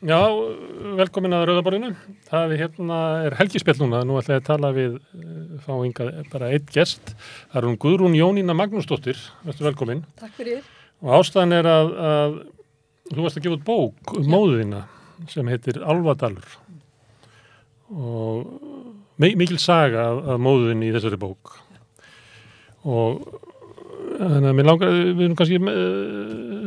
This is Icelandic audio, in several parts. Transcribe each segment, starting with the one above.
Já, velkomin að Rauðaborðinu. Það er helgispjall núna. Nú ætla ég að tala við fá hingað bara einn gest. Það hún Guðrún Jónína Magnúsdóttir. Vertu velkomin. Takk fyrir. Og ástæðan er að þú varst að gefa út bók móður þína sem heitir Álfadalur. Og mikil saga af móður þinni í þessari bók. Og þannig að mér langar, við erum kannski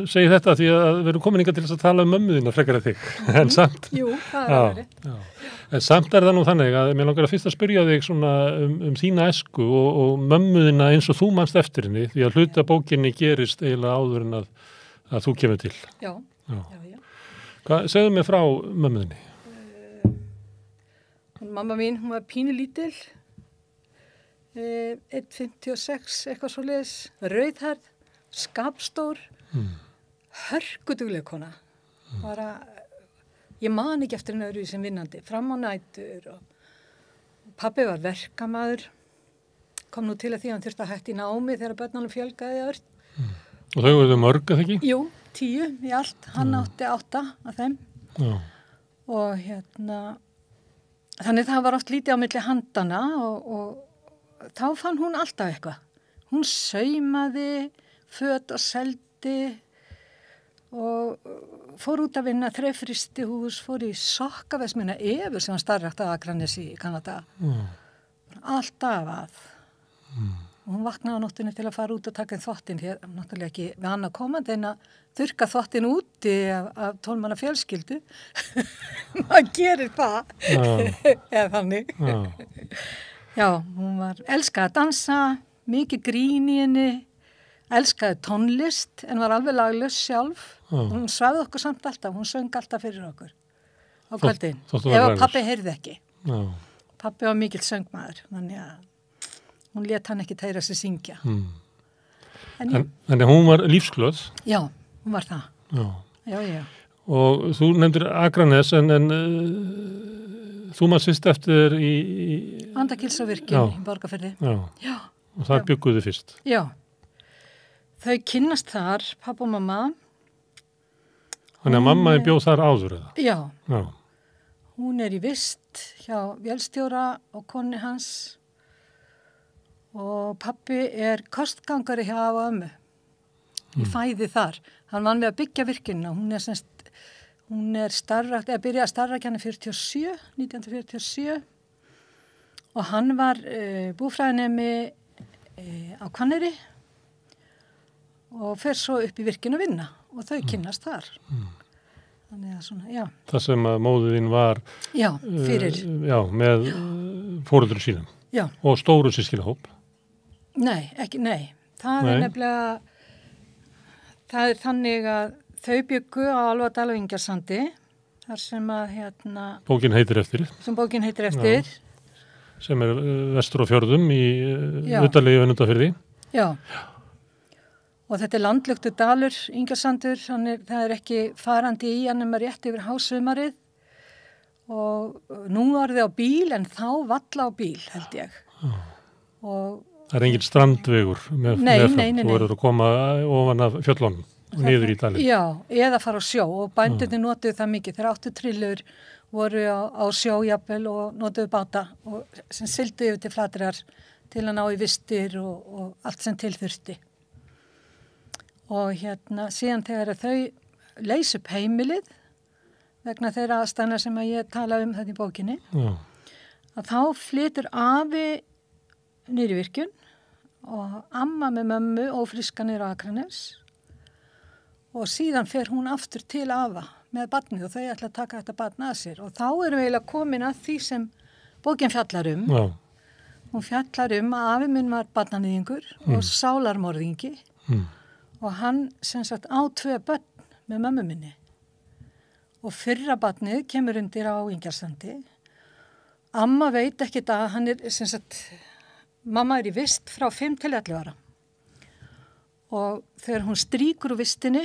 segja þetta því að við erum komin hingað til þess að tala mömmu þína frekar að þig. En samt. Jú, það er rétt. En samt það nú þannig að mér langar að fyrst að spyrja þig svona þína æsku og mömmu þína eins og þú manst eftir henni því að hluta bókinni gerist eiginlega áður en að þú kemur til. Já. Segðu mér frá mömmu þinni. Mamma mín, hún var pínulítil. 1,56 eitthvað svoleiðis, rauðhærð, skapstór, hörkudugleg kona. Bara, ég man ekki eftir henni öðru sem vinnandi, fram á nætur og pabbi var verkamaður, kom nú til að því hann þurfti að hætta í námi þegar börnunum fjölgaði ört. Og þau voru mörg, eða ekki? Jú, 10 í allt, hann átti 8 af þeim. Já. Og þannig það var oft lítið á milli handana og þá fann hún alltaf eitthvað. Hún saumaði, föt og seldi og fór út að vinna þrefristihús, fór í sokkaverksmiðjuna Evu sem var starfrækt á Akranesi í Kanada. Alltaf að. Og hún vaknaði á nóttunni til að fara út og taka þvottinn hér, náttúrulega ekki við hann að koma, en að þurrka þvottinn úti af 12 manna fjölskyldu. Maður gerir það. Eða þannig. Já, hún elskaði að dansa, mikið grín í henni, elskaði tónlist en var alveg laglaus sjálf. Hún svæði okkur samt alltaf, hún söng alltaf fyrir okkur á kvöldin. Ef að pabbi heyrði ekki. Já. Pabbi var mikill söngmaður, þannig að hún lét hann ekki heyra sig syngja. En hún var lífsglöð? Já, hún var það. Já. Og þú nefndir Akranes en þú maður sýst eftir í Andakílsavirkjun í Borgarfirði. Já. Og þar bygguðu fyrst. Já. Þau kynnast þar, pappa og mamma. Þannig að mamma bjóð þar áður eða? Já. Hún í vist hjá vélstjóra og konni hans og pappi kostgangari hjá afa og ömmu. Í fæði þar. Hann vann við að byggja virkjunina. Hún byrjaði að starfrækja hana 1947 og hann var búfræðinemi á Hvanneyri og fer svo upp í virkjun að vinna og þau kynnast þar. Þannig að svona, já. Það sem að móðir þín var með foreldrum sínum. Já. Og stóru systkinahóp. Nei. Það er nefnilega, það er þannig að þau byggu á Álfadal og Ingjaldsandi, þar sem að bókin heitir eftir. Já. Sem vestur á fjörðum í utarlegi Önundarfirði. Já. Og þetta landlugtu dalur, Ingjaldssandur, það er ekki farandi í hann rétt yfir hásumarið. Og nú var þið á bíl, en þá valla á bíl, held ég. Og það er engin strandvegur með nei. Þú verður að koma ofan af fjöllunum. Niður í dalinn. Já, eða fara á sjó og bændurnir notuðu það mikið. Þeir áttu trillur, voru á sjó jafnvel og notuðu báta og sem sigldu yfir til Flateyrar til að ná í vistir og allt sem til þurfti. Og síðan þegar þau leysa upp heimilið vegna þeirra aðstæðna sem að ég tala um þetta í bókinni, að þá flytur afi niður í virkjun og amma með mömmu ófríska niður á Akranes. Og síðan fer hún aftur til afa með barnið og þau ætla að taka þetta barn að sér. Og þá erum við eiginlega komin að því sem bókin fjallar um. Já. Hún fjallar um að afi minn var barnanýðingur og sálarmorðingi. Og hann sem sagt á 2 börn með mömmu minni. Og fyrra barnið kemur undir á Ingjaldsandi. Amma veit ekkert að hann sem sagt, mamma í vist frá 5 til 11 ára. Og þegar hún strýkur úr vistinni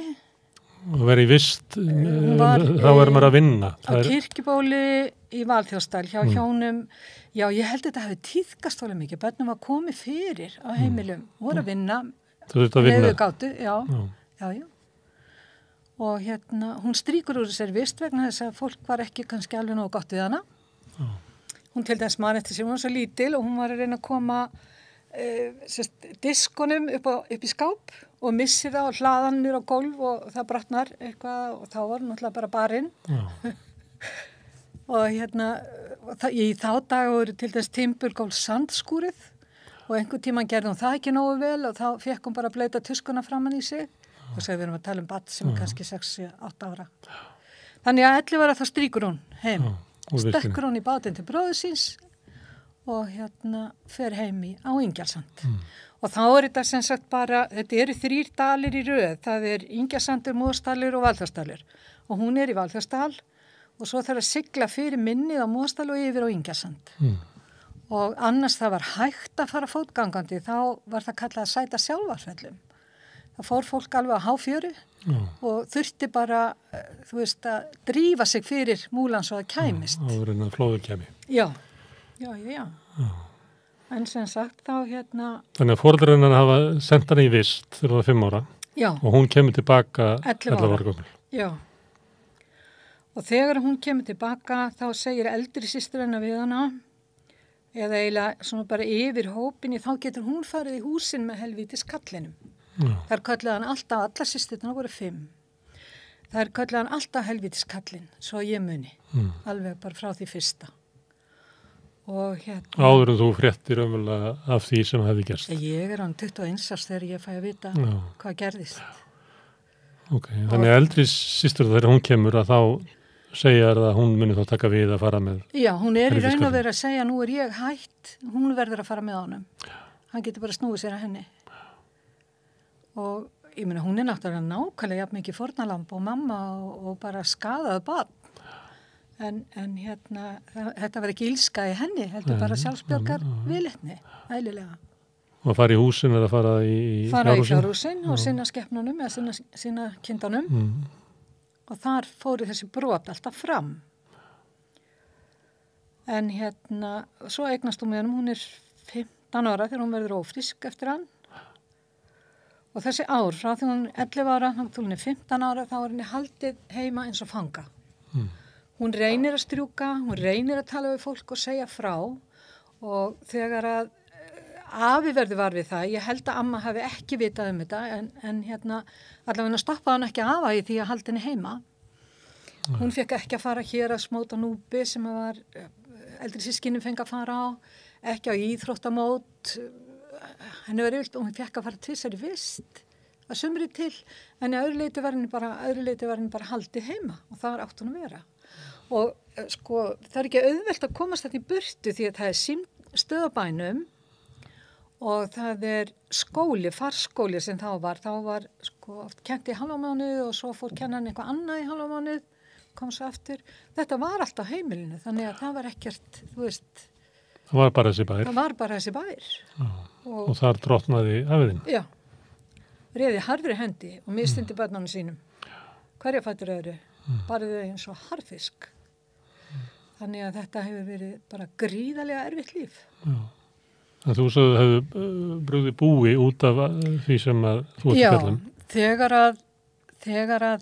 og verið í vist þá er maður að vinna á kirkjubóli í Valþjóðsdal hjá hjónum. Já, ég held þetta hafi tíðkast alveg mikið. Börnum var komið fyrir á heimilum, voru að vinna gátu, já. og hún strýkur úr þessari vist vegna þess að fólk var ekki kannski alveg nógu gott við hana. Hún til dæmis man eftir sig, hún var svo lítil og hún var að reyna að koma diskunum upp í skáp og missir það og hlaðan niður á gólf og það brotnar eitthvað og þá var náttúrulega bara barinn. Og í þá daga voru til dæmis timburgólf sandskúrið og einhver tíma gerði hún það ekki nógu vel og þá fekk hún bara að bleyta tuskuna framan í sig og svo við erum að tala um barn sem er kannski 6-8 ára. Þannig að 11 ára þá strýkur hún heim. Stekkur hún í bátinn til bróður síns og fer heim á Ingjaldssand. Og þá er þetta sem sagt bara, þetta eru 3 dalir í röð, það er Ingjaldssandur, Mosdalur og Valþjófsdalur. Og hún er í Valþjófsdal og svo þarf að sigla fyrir minnið á Mosdal og yfir á Ingjaldssand. Og annars það var hægt að fara fótgangandi, þá var það kallað að sæta sjálfarsfellum. Það fór fólk alveg á háfjöru og þurfti bara, þú veist, að drífa sig fyrir múlan svo að kæmist. Áður en að flóður kæmi. Já. En sem sagt þá Þannig að foreldrar hennar hafa sendt hana í vist þegar það var 5 ára. Já. Og hún kemur tilbaka 11 ára gömul. Já. Og þegar hún kemur tilbaka þá segir eldri systir hennar við hana eða eiginlega svona bara yfir hópinni þá getur hún farið í húsin með helvítis kallinum. Þar kölluði hann alltaf, allar systurnar voru 5. Þar kölluði hann alltaf helvítis kallinn, svo ég muni. Alveg bara frá því fyrsta. Og Áður en þú fréttir ömulega af því sem hefði gerst. Ég er án 21 árs þegar ég fæ að vita hvað gerðist. Ok, þannig að eldri systur þegar hún kemur að þá segja að hún muni þá taka við að fara með. Já, hún er í raun og veru að segja nú er ég hætt, hún verður að fara með honum. Hann getur bara snúið sér að henni. Og ég meina hún er náttúrulega nákvæmlega jafn mikið fórnalamb og mamma og bara skaðaði barn. En þetta var ekki ilska í henni, heldur bara sjálfsbjörgar viðleitni, eðlilega. Og að fara í húsin eða fara í fjárhúsin? Fara í fjárhúsin og sinna skepnunum eða sinna kindunum. Og þar fóru þessi brot alltaf fram. En svo eignast hún með honum, hún er 15 ára þegar hún verður ófrísk eftir hann. Og þessi ár, frá því hún 11 ára, þá hún er 15 ára, þá er henni haldið heima eins og fanga. Hún reynir að strjúka, hún reynir að tala við fólk og segja frá og þegar að afi verður var við það, ég held að amma hafi ekki vitað um þetta en allavega stoppaði hann ekki afa í því að halda henni heima. Hún fekk ekki að fara hér að smóta núpi sem var eldri systkinin fengi að fara á, ekki á íþróttamót, henni var yfirlt og hún fekk að fara tvisvar í vist að sumri til en í öðru leyti var henni bara haldið heima og það átti hún að vera. Og sko það er ekki auðvelt að komast þetta í burtu því að það er stöð á bænum og það er skóli, farskóli sem þá var sko oft kennt í hálfamánuð og svo fór kennan eitthvað annað í hálfamánuð, kom svo aftur. Þetta var allt á heimilinu þannig að það var ekkert, þú veist. Það var bara þessi bær? Það var bara þessi bær. Og þar drottnaði afiðinn? Já, réði harfri hendi og mistundi börnunum sínum. Hverja fættur öðru? Bara þau eins og harfisk. Þannig að þetta hefur verið bara gríðarlega erfitt líf. Já. En þú sagði að það hefur brugðið búi út af því sem að þú ert að fjalla um. Já, þegar að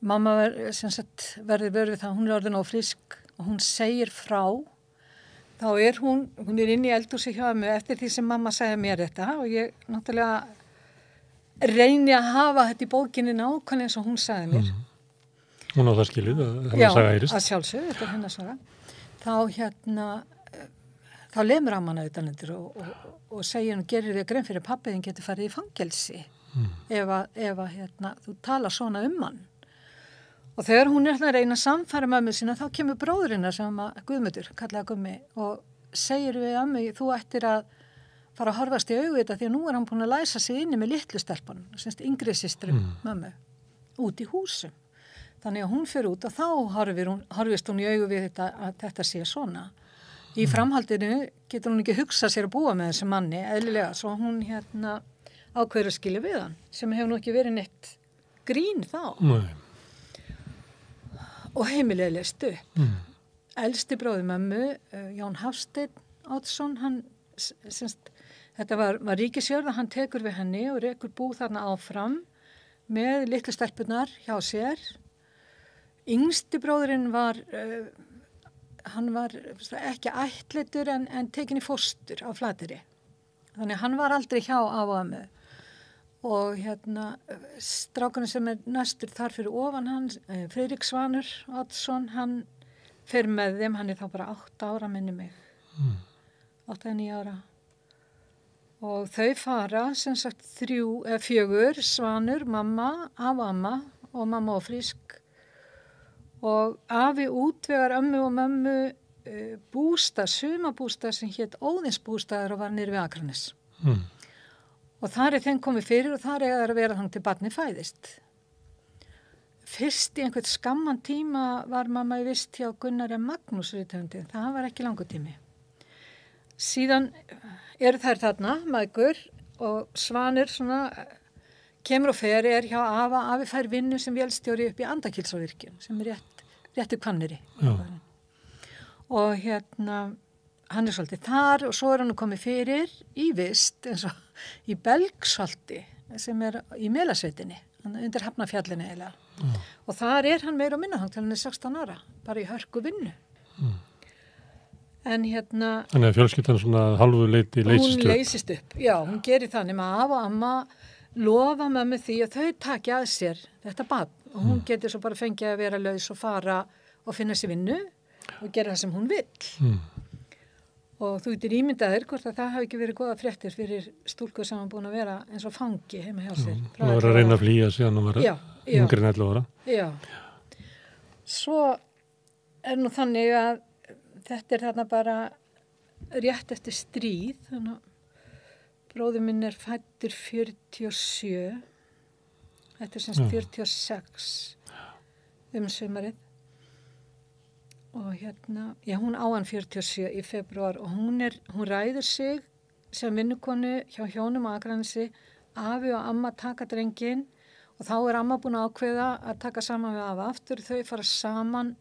mamma verður við það, hún er orðin ófrísk og hún segir frá, þá er hún er inn í eldhúsi hjá mig eftir því sem mamma sagði mér þetta og ég náttúrulega reyni að hafa þetta í bókinni nákvæmlega eins og hún sagði mér. Hún á það skilið að hennar saga heyrist. Já, að sjálfsögðu, þetta er hennar saga. Þá lemur amman auðvitaðnendur og segir hún gerir þig grein fyrir pappiðin getur farið í fangelsi ef þú talar svona um hann. Og þegar hún er að reyna að samfæra mömmu sína þá kemur bróðurinnar sem Guðmundur, kallaði Gummi og segir við ömmu þú ættir að fara að horfast í augu þetta því að nú er hann búin að læsa sig inni með litlu stelpunum, semst yngri systrum mömmu, út í húsum. Þannig að hún fer út og þá horfist hún í augu við þetta að þetta sé svona. Í framhaldinu getur hún ekki hugsað sér að búa með þessu manni, eðlilega, svo hún ákveður að skilja við hann, sem hefur nú ekki verið neitt grín þá. Nei. Og heimilega leist upp. Elsti bróðir mömmu, Jón Hafsteinn Oddsson, hann, semst, þetta var ríkisjörð, hann tekur við henni og rekur bú þarna áfram með litlu stelpunar hjá sér. Yngsti bróðurinn var, hann var ekki ættleiddur en tekin í fóstur á Flateyri. Þannig hann var aldrei hjá afa og ömmu. Og strákurinn sem næstur þar fyrir ofan hans, Friðrik Svanur Oddsson, hann fer með þeim, hann þá bara 8 ára minni mig. 8 eða 9 ára. Og þau fara, sem sagt 4, Svanur, mamma, afa og amma og mamma og Frísk. Og afi útvegar ömmu og mömmu sumabústað sem hét Óðinsbústaður og var niður við Akranes. Og þar þeim komið fyrir og þar það að vera þannig til barnið fæðist. Fyrst í einhvern skamman tíma var mamma í vist hjá Gunnari Magnús rithöfundi. Það var ekki langur tími. Síðan eru þær þarna, mægur, og Svanur kemur og fer, hjá afa. Afi fær vinnu sem vélstjóri upp í Andakílsárvirkjun, sem réttu Hvanneyri. Og hann svolítið þar og svo hann komið fyrir í vist eins og í Belgsholti sem í Melasveitinni, undir Hafnarfjallinu eiginlega. Og þar hann meira og minna til hann 16 ára, bara í hörku vinnu. En Þannig að fjölskyldan hálfu leyti leysist upp. Hún leysist upp, já, hún gerir þannig með afa og amma lofa mömmu því að þau taki að sér þetta barn og hún getur svo bara fengið að vera laus og fara og finna sér vinnu og gera það sem hún vill. Og þú getur ímyndaðir hvort að það hafi ekki verið góða fréttir fyrir stúlku sem hann búin að vera eins og fangi heima hjá sér. Það var að reyna að flýja síðan og vera yngri en 11 ára. Já. Svo nú þannig að þetta þarna bara rétt eftir stríð. Þannig að bróðir minn fæddur 47. Þetta semst 46 sumarið. Og hún á hann 47 í febrúar og hún ræður sig sem vinnukonu hjá hjónum á Akranesi, afi og amma taka drenginn og þá amma búin að ákveða að taka saman við afa aftur, þau fara saman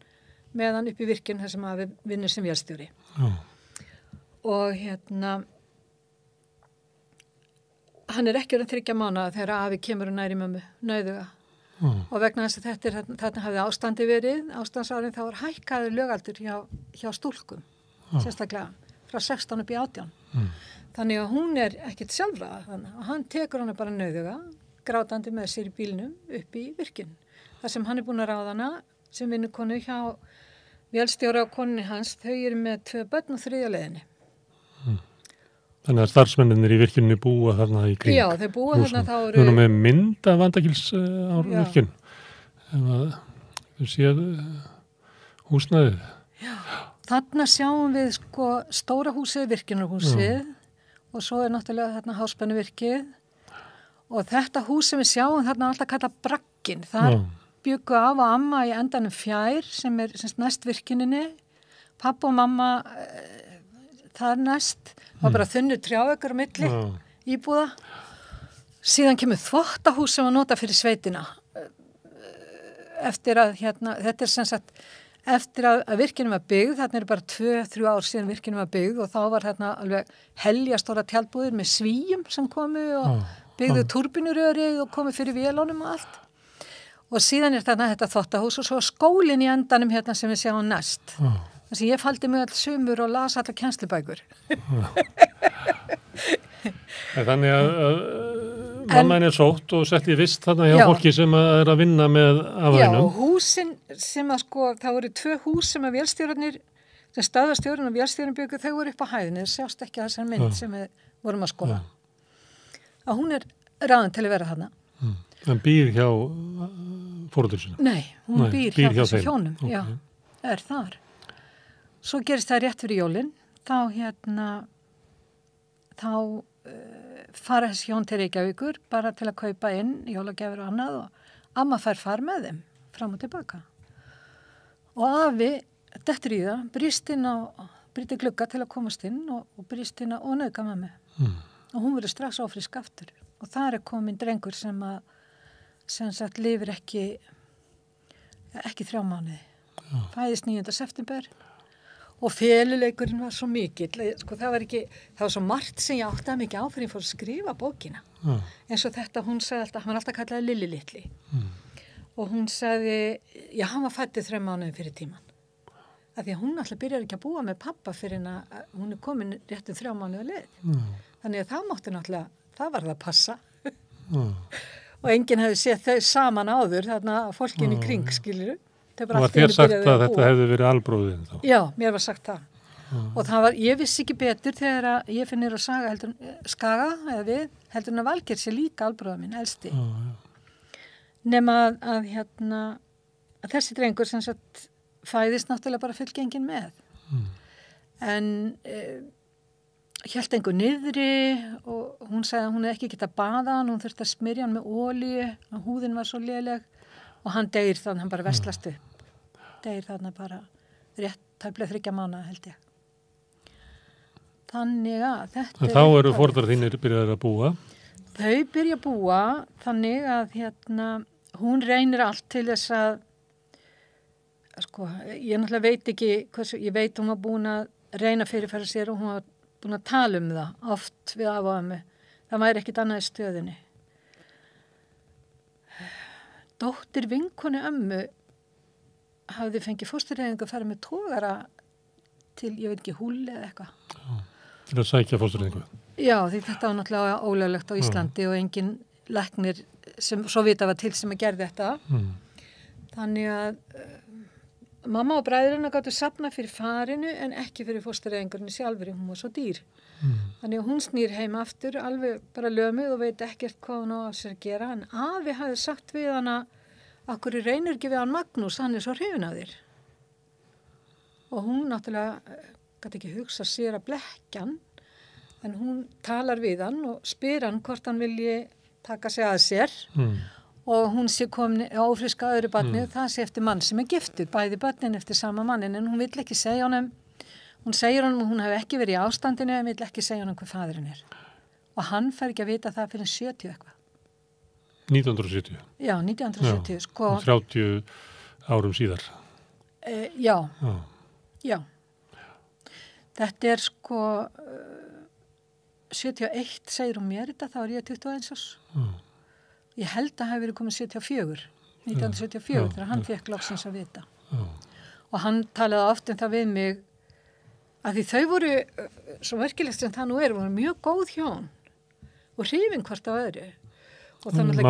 með hann upp í virkinn þar sem afi vinnur sem vélstjóri. Og hann ekki orðinn 3 mánaða þegar afi kemur og næri mömmu, nauðuga. Og vegna þess að þetta hafði ástandi verið, ástandsárin þá var hækkaður lögaldur hjá stúlkum, sérstaklega frá 16 upp í 18. Þannig að hún ekkert sjálfráða, og hann tekur hana bara nauðuga, grátandi með sér í bílnum upp í virkinn. Það sem hann búin að ráða hana sem vinnukonu hjá vélstjóra og konunni hans, þau eru með 2 börn og 3 leiðinni. Þannig að starfsmenninir í virkjunni búa þarna í kring. Já, þeir búa þarna þá eru... Við erum með mynd af Andakílsárvirkjun. Þú séð húsnæðið. Já, þarna sjáum við stóra húsið, virkjunarhúsið og svo náttúrulega þarna háspennuvirkið og þetta hús sem við sjáum þarna alltaf kallað Bragginn. Þar bjuggu afa og amma í endanum fjær sem næst virkjuninni. Pappa og mamma þar næst. Það var bara þunnu trjávekur á milli íbúða. Síðan kemur þvottahús sem var notað fyrir sveitina. Eftir að þetta sem sagt eftir að virkjunum var byggð, þarna bara 2-3 ár síðan virkjunum var byggð og þá var þarna alveg heljarstóra tjaldbúðir með svíjum sem komu og byggðu túrbínurörið og komu fyrir vélunum og allt. Og síðan þarna þetta þvottahús og svo skólinn í endanum sem við sjáum næst. Þannig að ég faldi mig all sumur og las allar kennslubækur. Þannig að mamma henni sótt og sett í vist þarna hjá fólki sem að vinna með afhænum. Já, og húsin sem að það voru 2 hús sem að vélstjórarnir, sem stöðvarstjórinn og vélstjórinn byggu, þau voru upp á hæðinni, það sjást ekki að þessar mynd sem við vorum að skoða. Að hún ráðin til að vera þarna. En býr hjá foreldrum sínum? Nei, hún býr hjá þessu hjónum, já, þar. Svo gerist það rétt fyrir jólin, þá fara þessi hjón til Reykjavíkur bara til að kaupa inn jólagjafir og annað og amma far með þeim fram og tilbaka. Og afi dettur í það, brýst glugga til að komast inn og brýst inn og nauðga mömmu. Og hún verður strax ófrísk aftur. Og þar komin drengur sem sagt lifir ekki 3 mánuði. Fæðist 9. september. og feluleikurinn var svo mikill, sko það var svo margt sem ég átti að mikið á fyrir að fór að skrifa bókina. Eins og þetta, hún sagði alltaf, hann var alltaf kallaði Lilli litli. Og hún sagði, já, hann var fættið 3 mánuðum fyrir tíman. Af því að hún alltaf byrjar ekki að búa með pappa fyrir að hún komin rétt 3 mánuða leið. Þannig að það mátti náttúrulega, það var það að passa. Og enginn hefði séð þau saman áður, þarna fólkin í kring, skilur. Og var þér sagt að þetta hefði verið albróðin þá? Já, mér var sagt það. Og það var, ég vissi ekki betur þegar ég finn niður á Skaga, eða við, heldur hann að Valgeir sé líka albróða minn, elsti. Nema að þessi drengur sem sagt fæðist náttúrulega bara fullgengin með. En hélt einhver niðri og hún sagði að hún hefði ekki getað baða hann, hún þurfti að smyrja hann með olíu, og húðin var svo léleg og hann deyr þannig, hann bara veslast upp. Deyr þarna bara rétt tæplega 3 mánaða held ég. Þannig að þetta... En þá eru foreldrar þínir byrjaðir að búa? Þau byrja að búa þannig að hún reynir allt til þess að sko, ég náttúrulega veit ekki hversu, ég veit hún var búin að reyna fyrirfæra sér og hún var búin að tala það oft við af og ömmu. Það væri ekkit annað í stöðunni. Dóttir vinkonu ömmu hafði fengið fóstureyðingu að fara með togara til, ég veit ekki, Húli eða eitthvað. Til að sækja fóstureyðingu? Já, því þetta var náttúrulega ólöglegt á Íslandi og engin læknir sem svo vita var til sem að gerði þetta. Þannig að mamma og bræðurinn gátu safna fyrir farinu en ekki fyrir fóstureyðingurinn sjálfur, hún var svo dýr. Þannig að hún snýr heim aftur, alveg bara lömuð og veit ekkert hvað hún á að sér gera, en afi hafði sagt við hana akkur reynir ekki við hann Magnús, hann svo hrifinn af þér. Og hún náttúrulega gat ekki hugsa sér að blekkja hann, en hún talar við hann og spyr hann hvort hann vilji taka sig að sér. Og hún sé komin ófriska öðru barni, það sé eftir mann sem giftur, bæði barnin eftir sama mannin, en hún vill ekki segja honum, hún segir honum að hún hef ekki verið í ástandinu, en vill ekki segja honum hver faðurinn Og hann fær ekki að vita það fyrir 70 eitthvað. 1970? Já, 1970, sko. 30 árum síðar? Já. Þetta sko 71, segir hún mér þetta, þá ég 21 árs. Ég held að hafi verið komið 74, 1974, þegar hann fekk loksins að vita. Og hann talaði oft það við mig, að því þau voru, svo merkilegt sem það nú voru mjög góð hjón og hrifin hvort á öðru. Og þannig að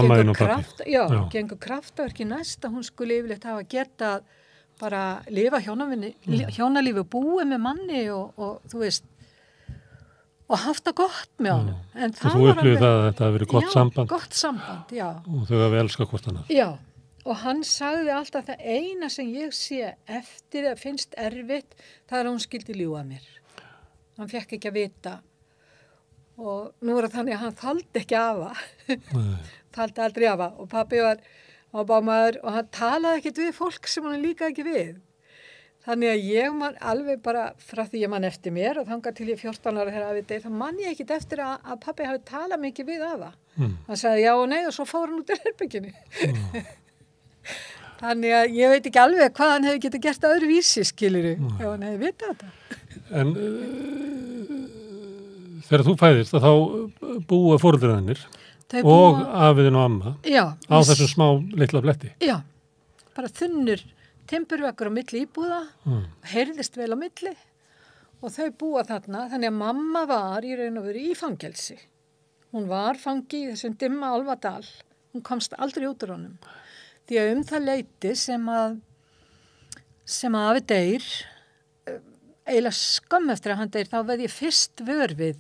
gengur kraftaverki næst að hún skulle yfirleitt hafa getað bara lifa hjónalífi og búið með manni og þú veist, og haft það gott með honum. Og þú upplifið það að þetta hafi verið gott samband? Já, gott samband, já. Og þau hafi elskað hvort annað? Já, og hann sagði alltaf það eina sem ég sé eftir að finnst erfitt, það að hún skildi ljúga mér. Hann fekk ekki að vita. Og nú þannig að hann þaldi ekki afa, þaldi aldrei afa og pabbi var bámaður og hann talaði ekkert við fólk sem hann líka ekki við. Þannig að ég man alveg bara frá því ég man eftir mér og þangað til ég 14 ára þegar afi deyr, þá man ég ekkert eftir að pabbi hafi talað mikið við afa. Hann sagði já og nei og svo fór hann út í herberginu. Þannig að ég veit ekki alveg hvað hann hefði getað gert öðruvísi, skilurðu, ef hann hefði vitað þetta. En þegar þú fæðist að þá búa foreldrar þínir og afiðin og amma á þessum smá litla bletti. Já, bara þunnur timburveggur á milli íbúða, heyrðist vel á milli og þau búa þarna, þannig að mamma var í raun og veru í fangelsi. Hún var fangi í þessum dimma Álfadal, hún komst aldrei út úr honum. Því að það leyti sem að afi deyr, eiginlega skömm eftir að hann deyr, þá veið ég fyrst vör við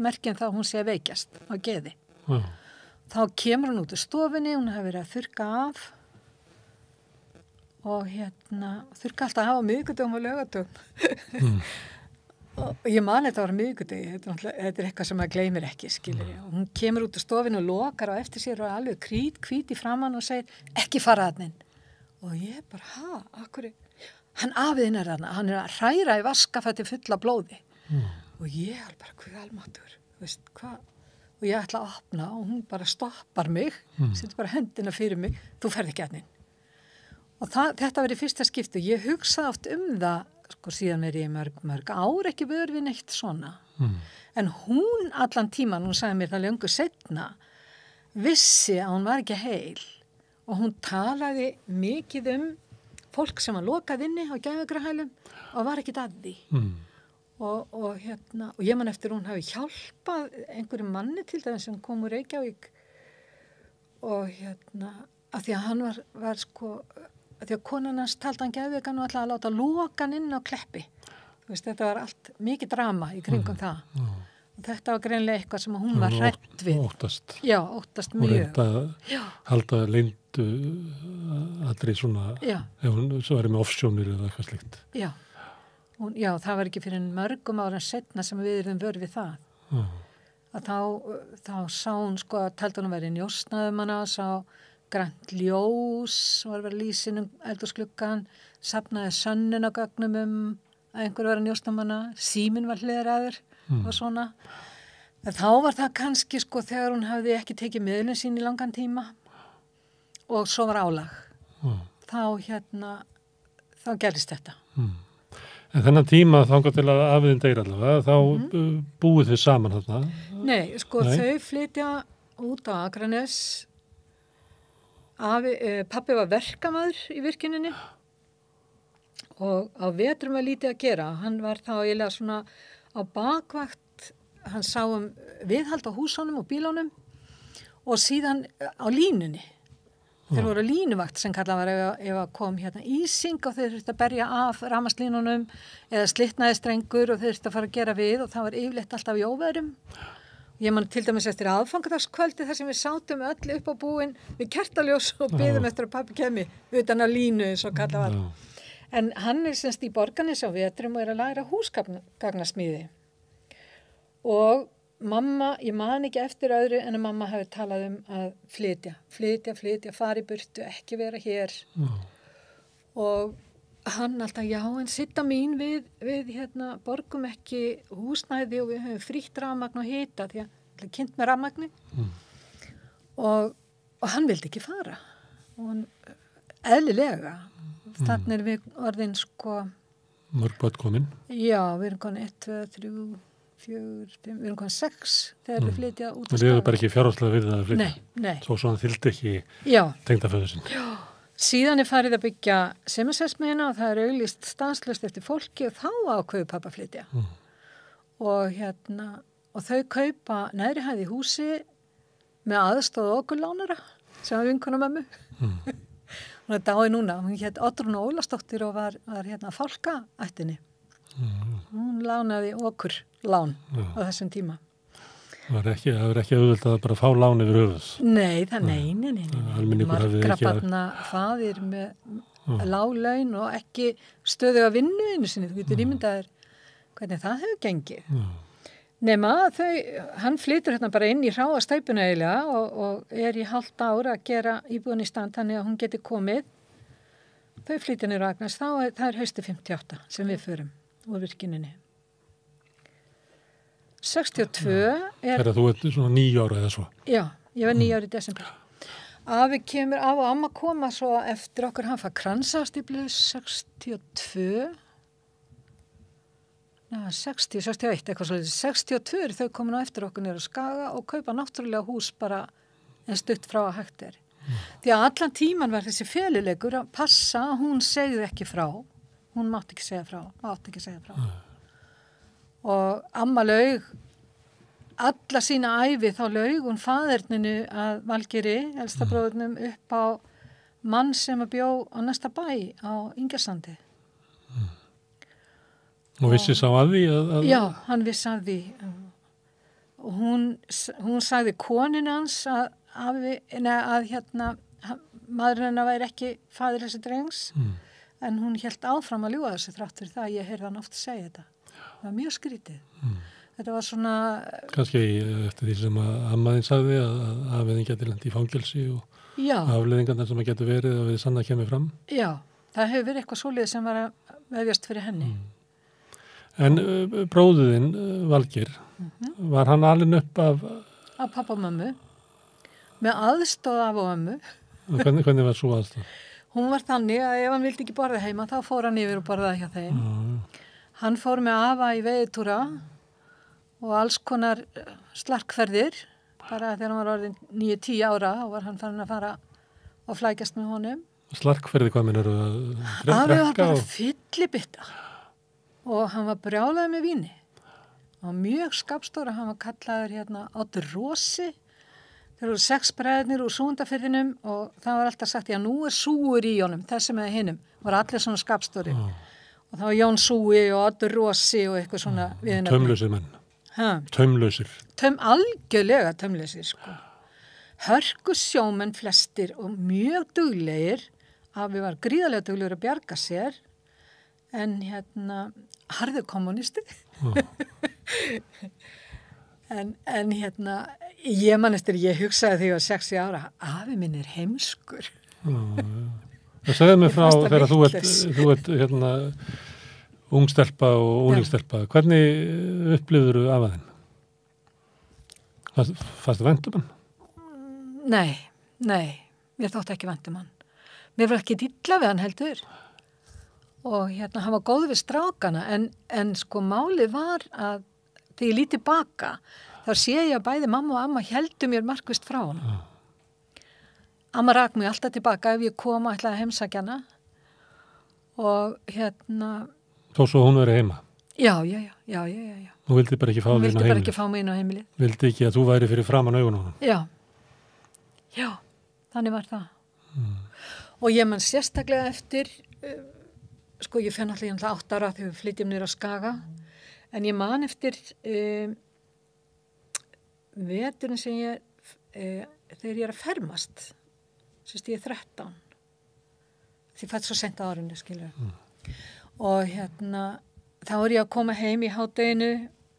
merkinn þá hún sé að veikjast á geði. Þá kemur hún út úr stofinni, hún hefur verið að þurrka af og þurrka alltaf af á miðvikudögum og laugardögum. Og ég man þetta var miðvikudegi, þetta eitthvað sem maður gleymir ekki, skilur ég. Og hún kemur út úr stofinni og lokar á eftir sér og alveg hvít í framan og segir, ekki fara þarna inn. Og ég bara, akkur, hann afiðinn þarna, hann að hræra í vaskafætti fulla blóði. Og ég bara, hvað almáttur, veist, hvað? Og ég ætla að opna og hún bara stoppar mig, setur bara hendina fyrir mig, þú ferð ekki að inn. Og þetta var í fyrsta skipti. Ég hugsaði oft það sko síðan ég mörg ár ekki vör við neitt svona. En hún allan tíman, hún sagði mér það löngu seinna, vissi að hún var ekki heil og hún talaði mikið fólk sem var lokað inni á Gæfugrahælum og var ekkit að því. Og ég man eftir hún hafi hjálpað einhverjum manni til þess sem kom úr Reykjavík og af því að hann var sko, af því að konan hans taldi hann geðveikan og ætlaði að láta loka hann inn á Kleppi. Þú veist, þetta var allt mikið drama í kringum það. Og þetta var greinlega eitthvað sem hún var hrædd við. Óttast. Já, óttast mjög. Og reynda að halda leyndu allri svona, ef hún svo var með offsjónir eða eitthvað slíkt. Já. Já, það var ekki fyrir mörgum ára setna sem við erum vör við það. Að þá sá hún sko að taldi hún að vera njósnaðum hana, sá grænt ljós, var að vera lýsin eldhúsgluggann, safnaði sönnunagögnum að einhver var að njósna hana, síminn var hliðraður og svona. En þá var það kannski sko þegar hún hafði ekki tekið miðlun sín í langan tíma og svo var álag. Þá gerðist þetta. En þennan tíma þangað til að afiðin deyr allavega, þá búið þið saman þarna? Nei, sko þau flytja út á Akranes. Pabbi var verkamaður í virkjuninni og á vetrum var lítið að gera. Hann var þá eiginlega svona á bakvakt, hann sá viðhald á húsunum og bílunum og síðan á línunni. Þeir voru línuvakt sem kallað var ef að kom ísing og þeir þurfti að berja af rafmagnslínunum eða slitnaði strengur og þeir þurfti að fara að gera við og það var yfirleitt alltaf í óveðrum. Ég man til dæmis eftir aðfangadagskvöldi þar sem við sátum öll upp á búin við kertaljós og biðum eftir að pabbi kemi utan á línu eins og kallað var. En hann semst í Borgarnes á vetrum og að læra húsgagnasmíði. Og mamma, ég man ekki eftir öðru en að mamma hafi talað að flytja, fara í burtu, ekki vera hér. Og hann alltaf, já, en sitta mín við borgum ekki húsnæði og við höfum frítt rafmagn og hita því að kynnt með rafmagni. Og hann vildi ekki fara. Og hann, eðlilega, þannig við orðin sko... Mörg börn komin? Já, við erum komin 1, 2, 3, 4, 5, við erum komin 6 þegar við flytja út á staðar. Það er bara ekki fjárhagslega virðið að flytja? Nei. Svo hann þyldi ekki tengdaföður sinn? Já. Síðan farið að byggja Sementsverksmiðjuna og það er auglýst stanslaust eftir fólki og þá ákveður pappa að flytja. Og þau kaupa neðri hæð í húsi með aðstoð okkur lánara sem var vinkona mömmu. Hún er dáið núna, hún hét Oddrún Ólafsdóttir og var fálkaættinni. Hún lánaði okkur lán á þessum tíma. Það er ekki auðvitað að bara fá lán yfir höfuð. Nei. Margra barna faðir með lág laun og ekki stöðuga vinnu einu sinni. Þú getur ímyndaðir hvernig það hefur gengið. Nema hann flytur bara inn í hráa stæpuna eiginlega og er í hálft ár að gera íbúðan í stand þannig að hún geti komið. Þau flytja niður á Akranes, það er hausti 58 sem við förum úr virkininni. 62 Þegar þú ert svona 9 ára eða svo. Já, ég var 9 ára í desember. Afi kemur af og amma koma svo eftir okkur, hann fær kransastíflu 62 60, 61 eitthvað svolítið. 62 er þau komin á eftir okkur niður á Skaga og kaupa náttúrulega hús bara en stutt frá að hægt er. Því að allan tíman var þessi feluleikur að passa að hún segði ekki frá. Hún mátti ekki segja frá. Og amma laug alla sína ævi þá laug hún faðerninu að Valgeiri, elsta bróðurnum, upp á mann sem að bjó á næsta bæ á Ingjasandi. Og vissi sá að því? Já, hann vissi að því. Og hún sagði konin hans að maðurinn hennar væri ekki faðir þessi drengs, en hún hélt áfram að ljúga þessu þrátt fyrir það. Ég heyrði hann oft segja þetta. Það var mjög skrítið. Þetta var svona... Kannski eftir því sem að ammaðinn sagði að afiðin geti lent í fangelsi og afleiðingarnar sem að getur verið og við sann að kemur fram. Já, það hefur verið eitthvað svoleiðið sem var að vefjast fyrir henni. En bróðuðinn, Valgeir, var hann alinn upp af pappa og mömmu, með aðstoð af og mömmu. Hvernig var svo aðstoð? hún var þannig að ef hann vildi ekki borða heima, þá fór hann yfir og borðaði hjá þeim. Hann fór með afa í veiðitúra og alls konar slarkferðir, bara þegar hann var orðin 9-10 ára og var hann farin að fara og flækjast með honum. Slarkferði, hvað minn eru að drekka? Afi var bara fyllibitta og hann var brjálaður með víni. Hann var mjög skapstóra, hann var kallaður Oddur Rósi. Þeir eru 6 bræðurnir úr Súgandafirðinum og það var alltaf sagt, já nú súgur í honum, þessum eða hinum, var allir svona skapstóri. Og það var Jón Súgi og Oddur Rósi og eitthvað svona viðnefni. Taumlausir menn. Taumlausir. Algjörlega taumlausir, sko. Hörku sjómenn flestir og mjög duglegir, Afi var gríðarlega duglegur að bjarga sér, en harður kommunisti. En ég mannestur, ég hugsaði því á 60 ára, afi minn er heimskur. Það segði mig frá þegar þú ert ungstelpa og unglingstelpa. Hvernig upplifður þú afa þinn? Fannstu vænt um hann? Nei, mér þótti ekki vænt um hann. Mér var ekki illa við hann heldur. Og hann var góður við strákana, en sko málið var að þegar ég líti baka, þá sé ég að bæði mamma og amma héldu mér markvisst frá hann. Amma rak mig alltaf tilbaka ef ég kom og ætlaði að heimsækja hana. Og Þó svo hún verið heima? Já. Hún vildi bara ekki fá þig inn á heimilið? Vildi bara ekki fá mig inn á heimilið. Vildi ekki að þú væri fyrir framan augun á hann? Já, þannig var það. Og ég man sérstaklega eftir, sko ég fenn alltaf 8 ára þegar við flytjum niður á Skaga, en ég man eftir veturinn sem þegar ég er að fermast, ég er 13, því fætt svo sent á árinu, skilur. Og þá er ég að koma heim í hádeginu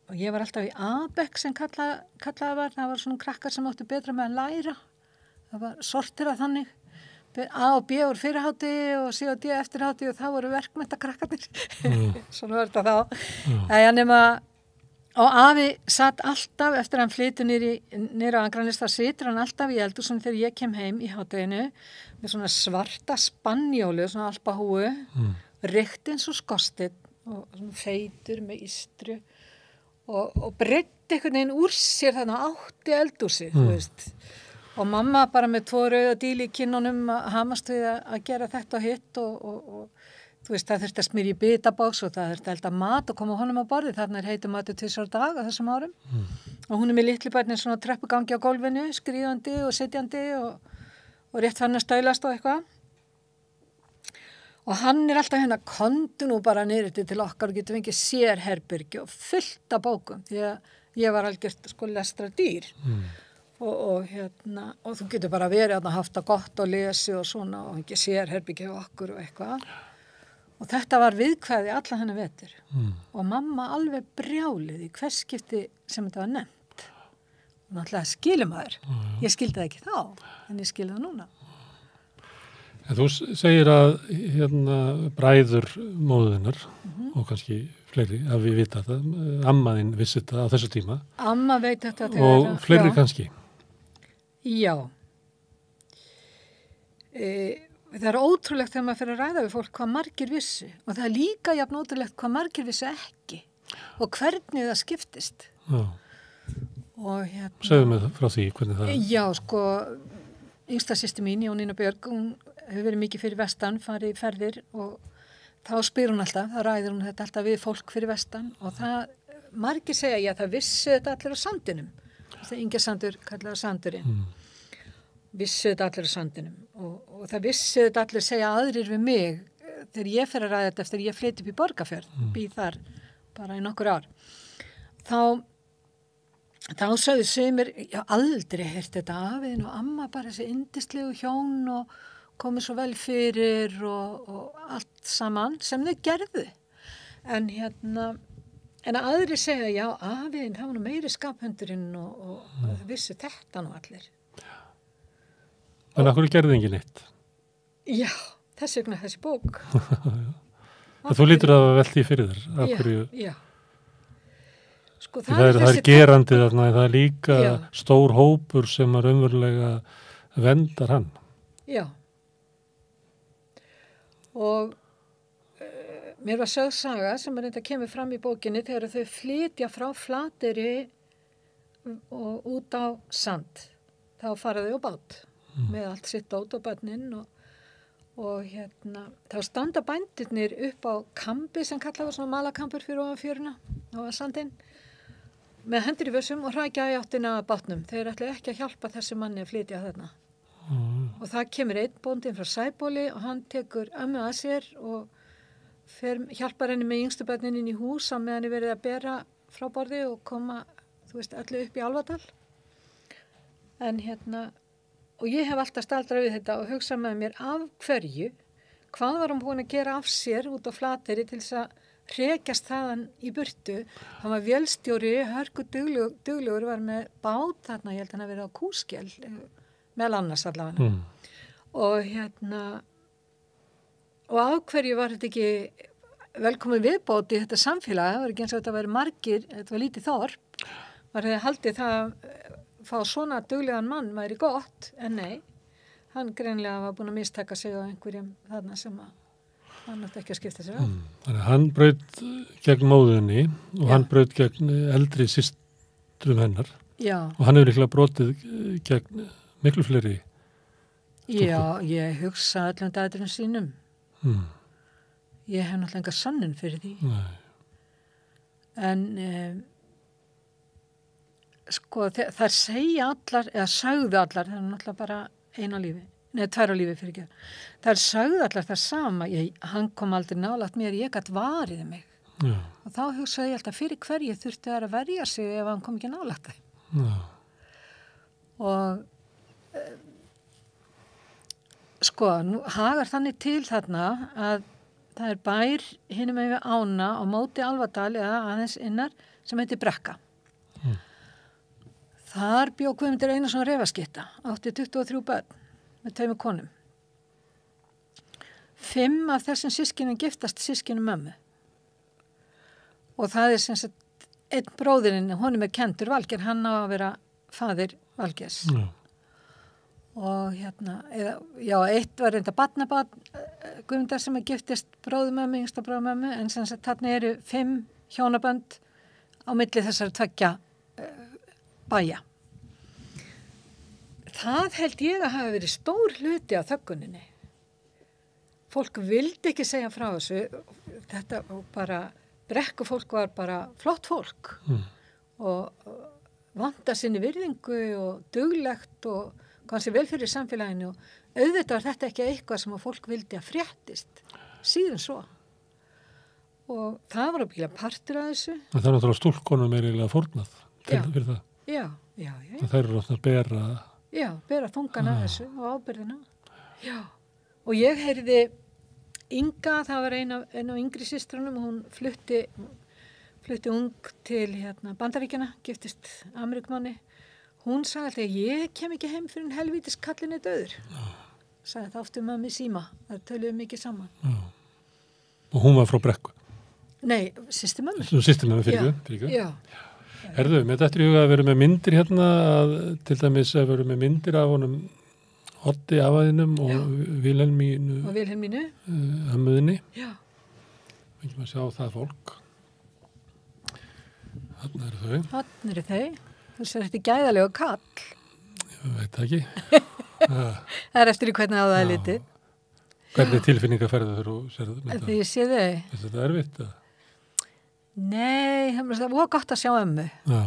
og ég var alltaf í ABEC sem kallaði var, það var svona krakkar sem áttu betra með að læra, það var sortirað þannig, A og B voru fyrir hádegi og C og D eftir hádegi og það voru verkmenntakrakkarnir. Svona var þetta þá. Og afi satt alltaf, eftir að hann flytur niður á Akranesi, þá situr hann alltaf í eldhúsinu þegar ég kem heim í hádeginu með svona svarta spanjólu, svona alpahúu, reykt eins og skorsteinn og svona feitur með ístru og breiddi einhvern veginn úr sér þarna átti eldhúsi, þú veist. Og mamma bara með 2 rauða díl í kinnunum að hamast við að gera þetta og hitt og þú veist, það þurfti að smyrja í bitabóks og það þurfti að elda mat og koma honum á borði. Þarna er heitur matur 2 á dag á þessum árum. Og hún er með litlu börnin svona treppugangi á gólfinu, skríðandi og sitjandi og rétt fann að stælast og eitthvað. Og hann er alltaf komdu nú bara niður til okkar og getur fengið sérherbergi og fullt af bókum því að ég var algjört sko lestra dýr. Og þú getur bara verið að haft það gott og lesi og svona og ekki sérherbergi á okkur og eitthvað. Og þetta var viðkvæði alla hennar vetur. Og mamma alveg brjálið í hvers skipti sem þetta var nefnt. Og náttúrulega skilum maður. Ég skildi það ekki þá, en ég skildi það núna. En þú segir að bræður móðurinnar og kannski fleiri að við vita þetta, ammaðinn vissi þetta á þessu tíma. Amma veit þetta. Og fleiri kannski. Já. Það er ótrúlegt þegar maður fyrir að ræða við fólk hvað margir vissi og það er líka jafn ótrúlegt hvað margir vissi ekki og hvernig það skiptist. Já. Og segðu mig frá því hvernig það. Já, sko, yngsta systir mín, Jónína Björg, hún hefur verið mikið fyrir vestan, farið í ferðir og þá spyr hún alltaf, þá ræðir hún þetta alltaf við fólk fyrir vestan og það, margir segja, já, það vissi þetta allir á sandinum. Það Ingersandur kallar sandurinn. Vissi þetta allir á sandinum og það vissi þetta allir segja aðrir við mig þegar ég fer að ræða þetta eftir ég flyt upp í Borgarfjörð, býð þar bara í nokkur ár. Þá sögðu sumir, já, aldrei heyrt þetta afiðin og amma bara þessi yndislegu hjón og komið svo vel fyrir og allt saman sem þau gerðu. En aðri segja, já, afiðin, það var nú meiri skaphundurinn og þau vissu þetta nú allir. En af hverju gerði enginn eitt? Já, þess vegna þessi bók. Þú lítur að velta í fyrir þér. Af hverju? Já. Sko, það er gerandi þarna, það er líka stór hópur sem að raunverulega vendar hann. Já. og mér var sögð saga sem reynda kemur fram í bókinni þegar þau flytja frá Flateyri og út á Sand. Þá fara þau á bát með allt sitt dót og börnin og þá standa bændirnir upp á kambi sem kallað var svona malakampur fyrir ofan fjöruna á Sandinn með hendur í vössum og hrækja í áttina að bátnum. Þeir ætla ekki að hjálpa þessi manni að flytja þarna. Og það kemur einn bóndinn frá Sæbóli og hann tekur ömmu að sér og hjálpar henni með yngstu börnin inn í hús á meðan verið að bera frá borði og koma, öllu upp í Álfadal. En og ég hef alltaf staldrað við þetta og hugsað með mér af hverju, hvað var hann búin að gera af sér út á Flateyri til þess að hrekjast þaðan í burtu. Hann var vélstjóri, hörku duglegur, var með bát þarna, ég held hann að vera á Kúskel, meðal annars allavega. Og af hverju var þetta ekki velkomin viðbót í þetta samfélag, það var ekki eins og þetta væri margir, þetta var lítið þorp, var hefði haldið það fá svona duglegan mann væri gott, en nei, hann greinlega var búin að mistaka sig á einhverjum þarna sem hann átti ekki að skipta sér af. Þannig að hann braut gegn móðunni og hann braut gegn eldri systrum hennar. Já. Og hann hefur líklega brotið gegn miklu fleiri. Já, ég hugsa allan dæturum sínum. Ég hef náttúrulega enga sannun fyrir því. Nei. En þær segja allar, eða sögðu allar, það er náttúrulega bara eina lífi, tvær á lífi fyrir ekki. Þær sögðu allar það sama, hann kom aldrei nálægt mér, ég gat varið mig. Já. Og þá hugsaði ég alltaf fyrir hverju þurfti þær að verja sig ef hann kom ekki nálægt þeim. Já. Og nú hagar þannig til þarna að það er bær hinum yfir ána á móti Álfadal eða aðeins innar sem heitir Brekka. Þar bjó Guðmundur Einarsson Refaskipta, átti 23 börn með 2 konum. 5 af þessum systkinum giftast systkinum mömmu. Og það er sem sagt einn bróðirinn, honum er kentur Valgeir, hann á að vera faðir Valgeirs. Já. Og eitt var reynda barnabarn Guðmundar sem giftist bróðumömmu, yngsta bróðumömmu, en sem sagt þarna eru 5 hjónabönd á milli þessar 2 bæja. Það held ég að hafa verið stór hluti á þögguninni. Fólk vildi ekki segja frá þessu. Þetta bara, Brekkufólk var bara flott fólk og vanta sinni virðingu og duglegt og kannski vel fyrir samfélaginu og auðvitað var þetta ekki eitthvað sem að fólk vildi að fréttist síðan svo. Og það var að bíla partur af þessu. Það er náttúrulega stúlkonum eiginlega fórnað fyrir það. Já. Það eru náttúrulega að bera... Já, bera þungan af þessu og ábyrðina. Já, og ég heyrði Inga, það var ein af yngri systrunum og hún flutti ung til Bandaríkjana, giftist Ameríkmanni. Hún sagði alltaf, ég kem ekki heim fyrir en helvítis kallin er döður. Sagði það ofta mömmu síma, það töluðu mikið saman. Já. Og hún var frá Brekku? Nei, systir mömmu. Systir mömmu fyrir ekki? Já. Herðu, með þetta í huga að vera með myndir hérna, til dæmis að vera með myndir af honum Oddi afaðinum og Vilhelmínu. Og Vilhelmínu. Ömmuðinni. Já. Við ekki að sjá það fólk. Þarna eru þau. Þarna eru þau. Þú sér þetta gæðalega kall. Ég veit ekki. Það er eftir í hvernig á það er litið. Hvernig tilfinningar ferðu þegar þú sér þetta? Þegar ég sé þau. Er þetta erfitt? Nei, það var gott að sjá ömmu. Já.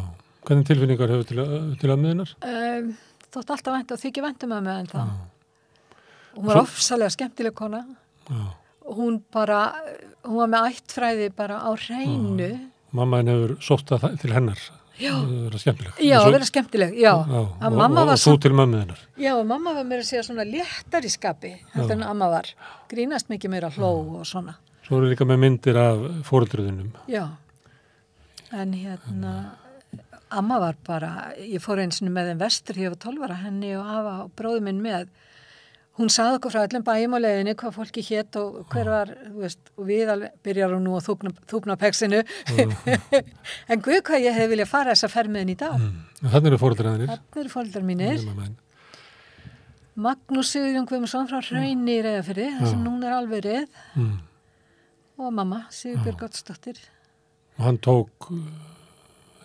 Hvernig tilfinningar hefur til ömmuðinnar? Þótt alltaf vænt og þykir vænt ömmu en það. Hún var ofsalega skemmtileg kona. Já. Hún var með ættfræði bara á hreinu. Mamma henni hefur sótt það til hennar. Já. Að vera skemmtileg. Já, að vera skemmtileg, já. Og þú til mömmuðinnar. Já, og mamma var meira að segja svona léttar í skapi, heldur en amma var. Grínast mikið meira hló og svona. Svo eru líka með myndir af foreldröðunum. Já, en amma var bara, ég fór eins og með þeim vestur, ég var 12 ára, henni og afa og bróður minn með. Hún sagði okkur frá öllum bæjum á leiðinni hvað fólki hét og hver var, þú veist, og við alveg byrjarum nú að þúpna peksinu. En guð hvað ég hefði viljað fara þessa ferð með henni í dag. Þannig eru foreldræðinir. Þannig eru foreldrar mínir. Magnús Sigurjón Guðmundsson frá Hrauni í Reyðarfirði, sem núna alveg reið. Og mamma, Sigurbjörg Oddsdóttir. Og hann tók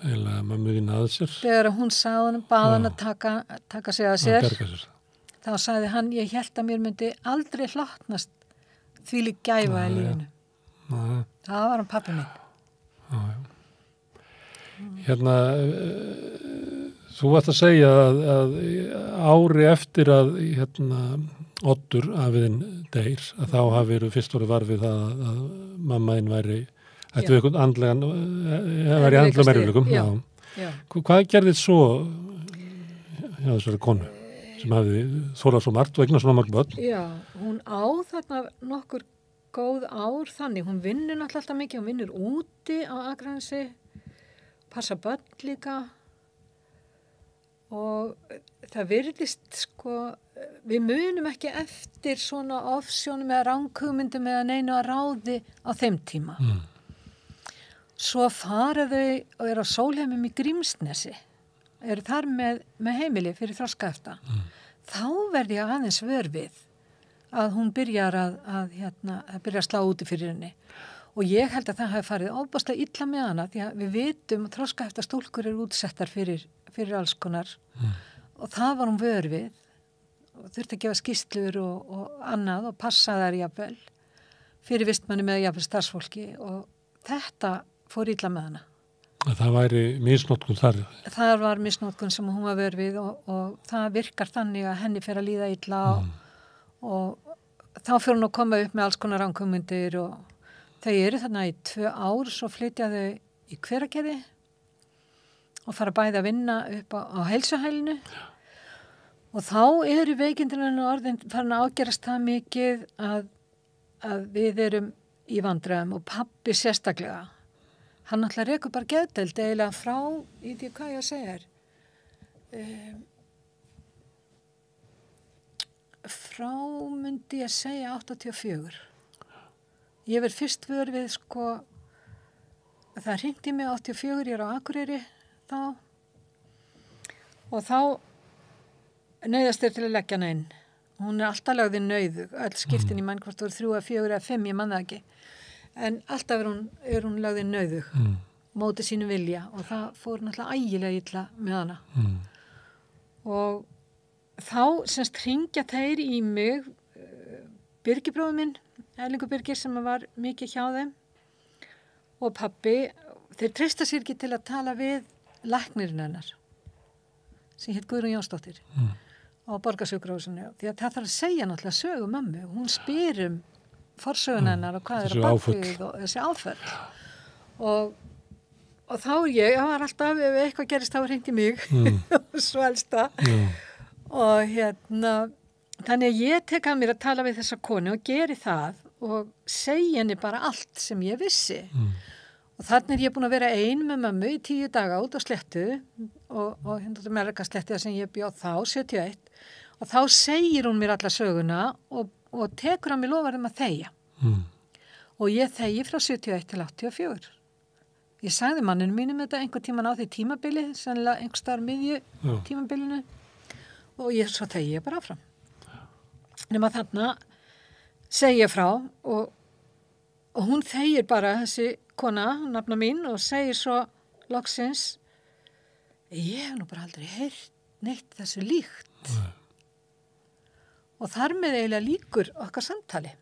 eiginlega mömmuðinn að sér. Þegar hún sagði hann, bað hann að taka sig að sér. Þá sagði hann, ég hélt að mér myndi aldrei hlotnast þvílík gæfa í lífinu. Það var hann pabbi minn. Hérna, þú varst að segja að ári eftir að Oddur afiðinn deyr, að þá hafi verið fyrst orðið varfið að mammaðinn væri við einhvern andlegan væri andlega merjuleikum. Hvað gerðið svo hjá þessari konu sem hafi þolað svo margt og eignast svona margt börn? Já, hún á þarna nokkur góð ár þannig. Hún vinnur náttúrulega alltaf mikið, hún vinnur úti á Akranesi, passa börn líka og það virðist við munum ekki eftir svona ofsjónum eða ranghugmyndum eða neinu að ráði á þeim tíma. Svo fara þau og eru á Sólheimum í Grímsnesi, eru þar með heimili fyrir þroskahefta. Þá verði ég aðeins vör við að hún byrjar að slá úti fyrir henni. Og ég held að það hafi farið ofboðslega illa með hana, því að við vitum að þroskahefta stúlkur eru útsettar fyrir alls konar. Og það var hún vör við og þurfti að gefa skýrslur og annað og passa þær jafnvel fyrir vistmanni með jafnvel starfsfólki og þetta fór illa með hana. Það væri misnotkun þar? Það var misnotkun sem hún var vör við og það virkar þannig að henni fer að líða illa og þá fyrir hún að koma upp með alls konar ranghugmyndir og þau eru þarna í 2 ár, svo flytja þau í Hveragerði og fara bæði að vinna upp á heilsuhælinu og þá eru veikindinu orðin farin að ágerast það mikið að við erum í vandræðum og pabbi sérstaklega. Hann náttúrulega rekur bara geðdeild eiginlega frá, í því hvað ég að segja frá myndi ég segja 84. Ég verð fyrst vör við það hringdi mig 84, ég er á Akureyri þá og þá neyðast til að leggja hana inn. Hún er alltaf lögð inn nauðug, öll skiptin í mann hvort voru 3, 4 eða 5, ég man það ekki. En alltaf er hún lögð inn nauðug, móti sínu vilja og það fór náttúrulega ægilega illa með hana. Og þá semst hringja þeir í mig, Birgir bróðir minn, Erlingur Birgir sem var mikið hjá þeim og pabbi, þeir treysta sér ekki til að tala við læknirinn hennar sem hét Guðrún Jónsdóttir á Borgarsjúkrahúsinu því að það þarf að segja náttúrulega sögu mömmu, hún spyr forsögun hennar og hvað er að bakvið og þessi áföll og þá ég var alltaf, ef eitthvað gerist þá hringdi mig og svo elsta og þannig að ég tek að mér að tala við þessa konu og geri það og segja henni bara allt sem ég vissi og þannig er ég búin að vera ein með mömmu í 10 daga út á Sléttu og Melrakasléttu sem ég bjó þá, 71 og þá segir hún mér alla söguna og tekur á mig lofarðum að þegja og ég þegi frá 71 til 84. Ég sagði manninu mínum þetta einhver tíman á því tímabili, sennilega einhver starf miðju tímabilinu og svo þegi ég bara áfram. Nema þarna segja frá og hún þegir bara þessi kona, nafna mín og segir svo loksins ég hef nú bara aldrei heyrt neitt þessu líkt og þar með eiginlega líkur okkar samtali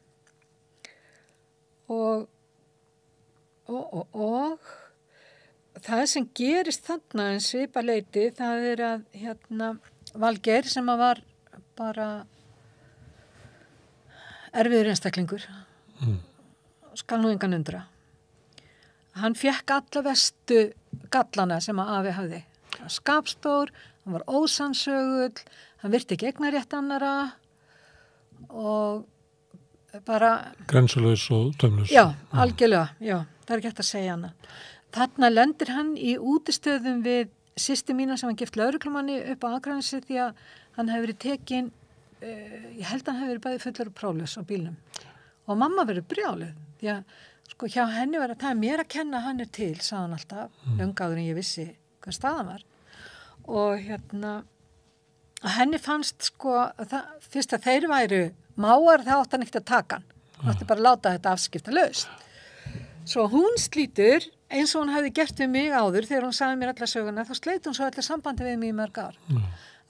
og það sem gerist þarna en svipa leiti það er að Valgeir sem var bara erfiður einstaklingur skal nú engan undra hann fekk alla vestu gallana sem að afi hafði hann var skapstór, hann var ósannsögull hann virti ekki eignarrétt annara og bara grensulaus og taumlaus já, algjörlega, já, það er ekki hægt að segja hana þarna lendir hann í útistöðum við systir mína sem hann gift lögreglumanni upp á Akranesi því að hann hefur verið tekinn ég held að hann hefur verið bæði fullur og próflaus á bílnum og mamma verið brjáluð því að hjá henni var að það er mér að kenna hann er til, sagði hann alltaf löngu áður en ég vissi hvað staðan var og Og henni fannst sko, fyrst að þeir væru máar, það átti hann ekkert að taka hann. Átti bara að láta þetta afskipta laust. Svo hún slítur, eins og hún hefði gert við mig áður, þegar hún sagði mér alla söguna, þá sleit hún svo allir sambandi við mig í mörg ár.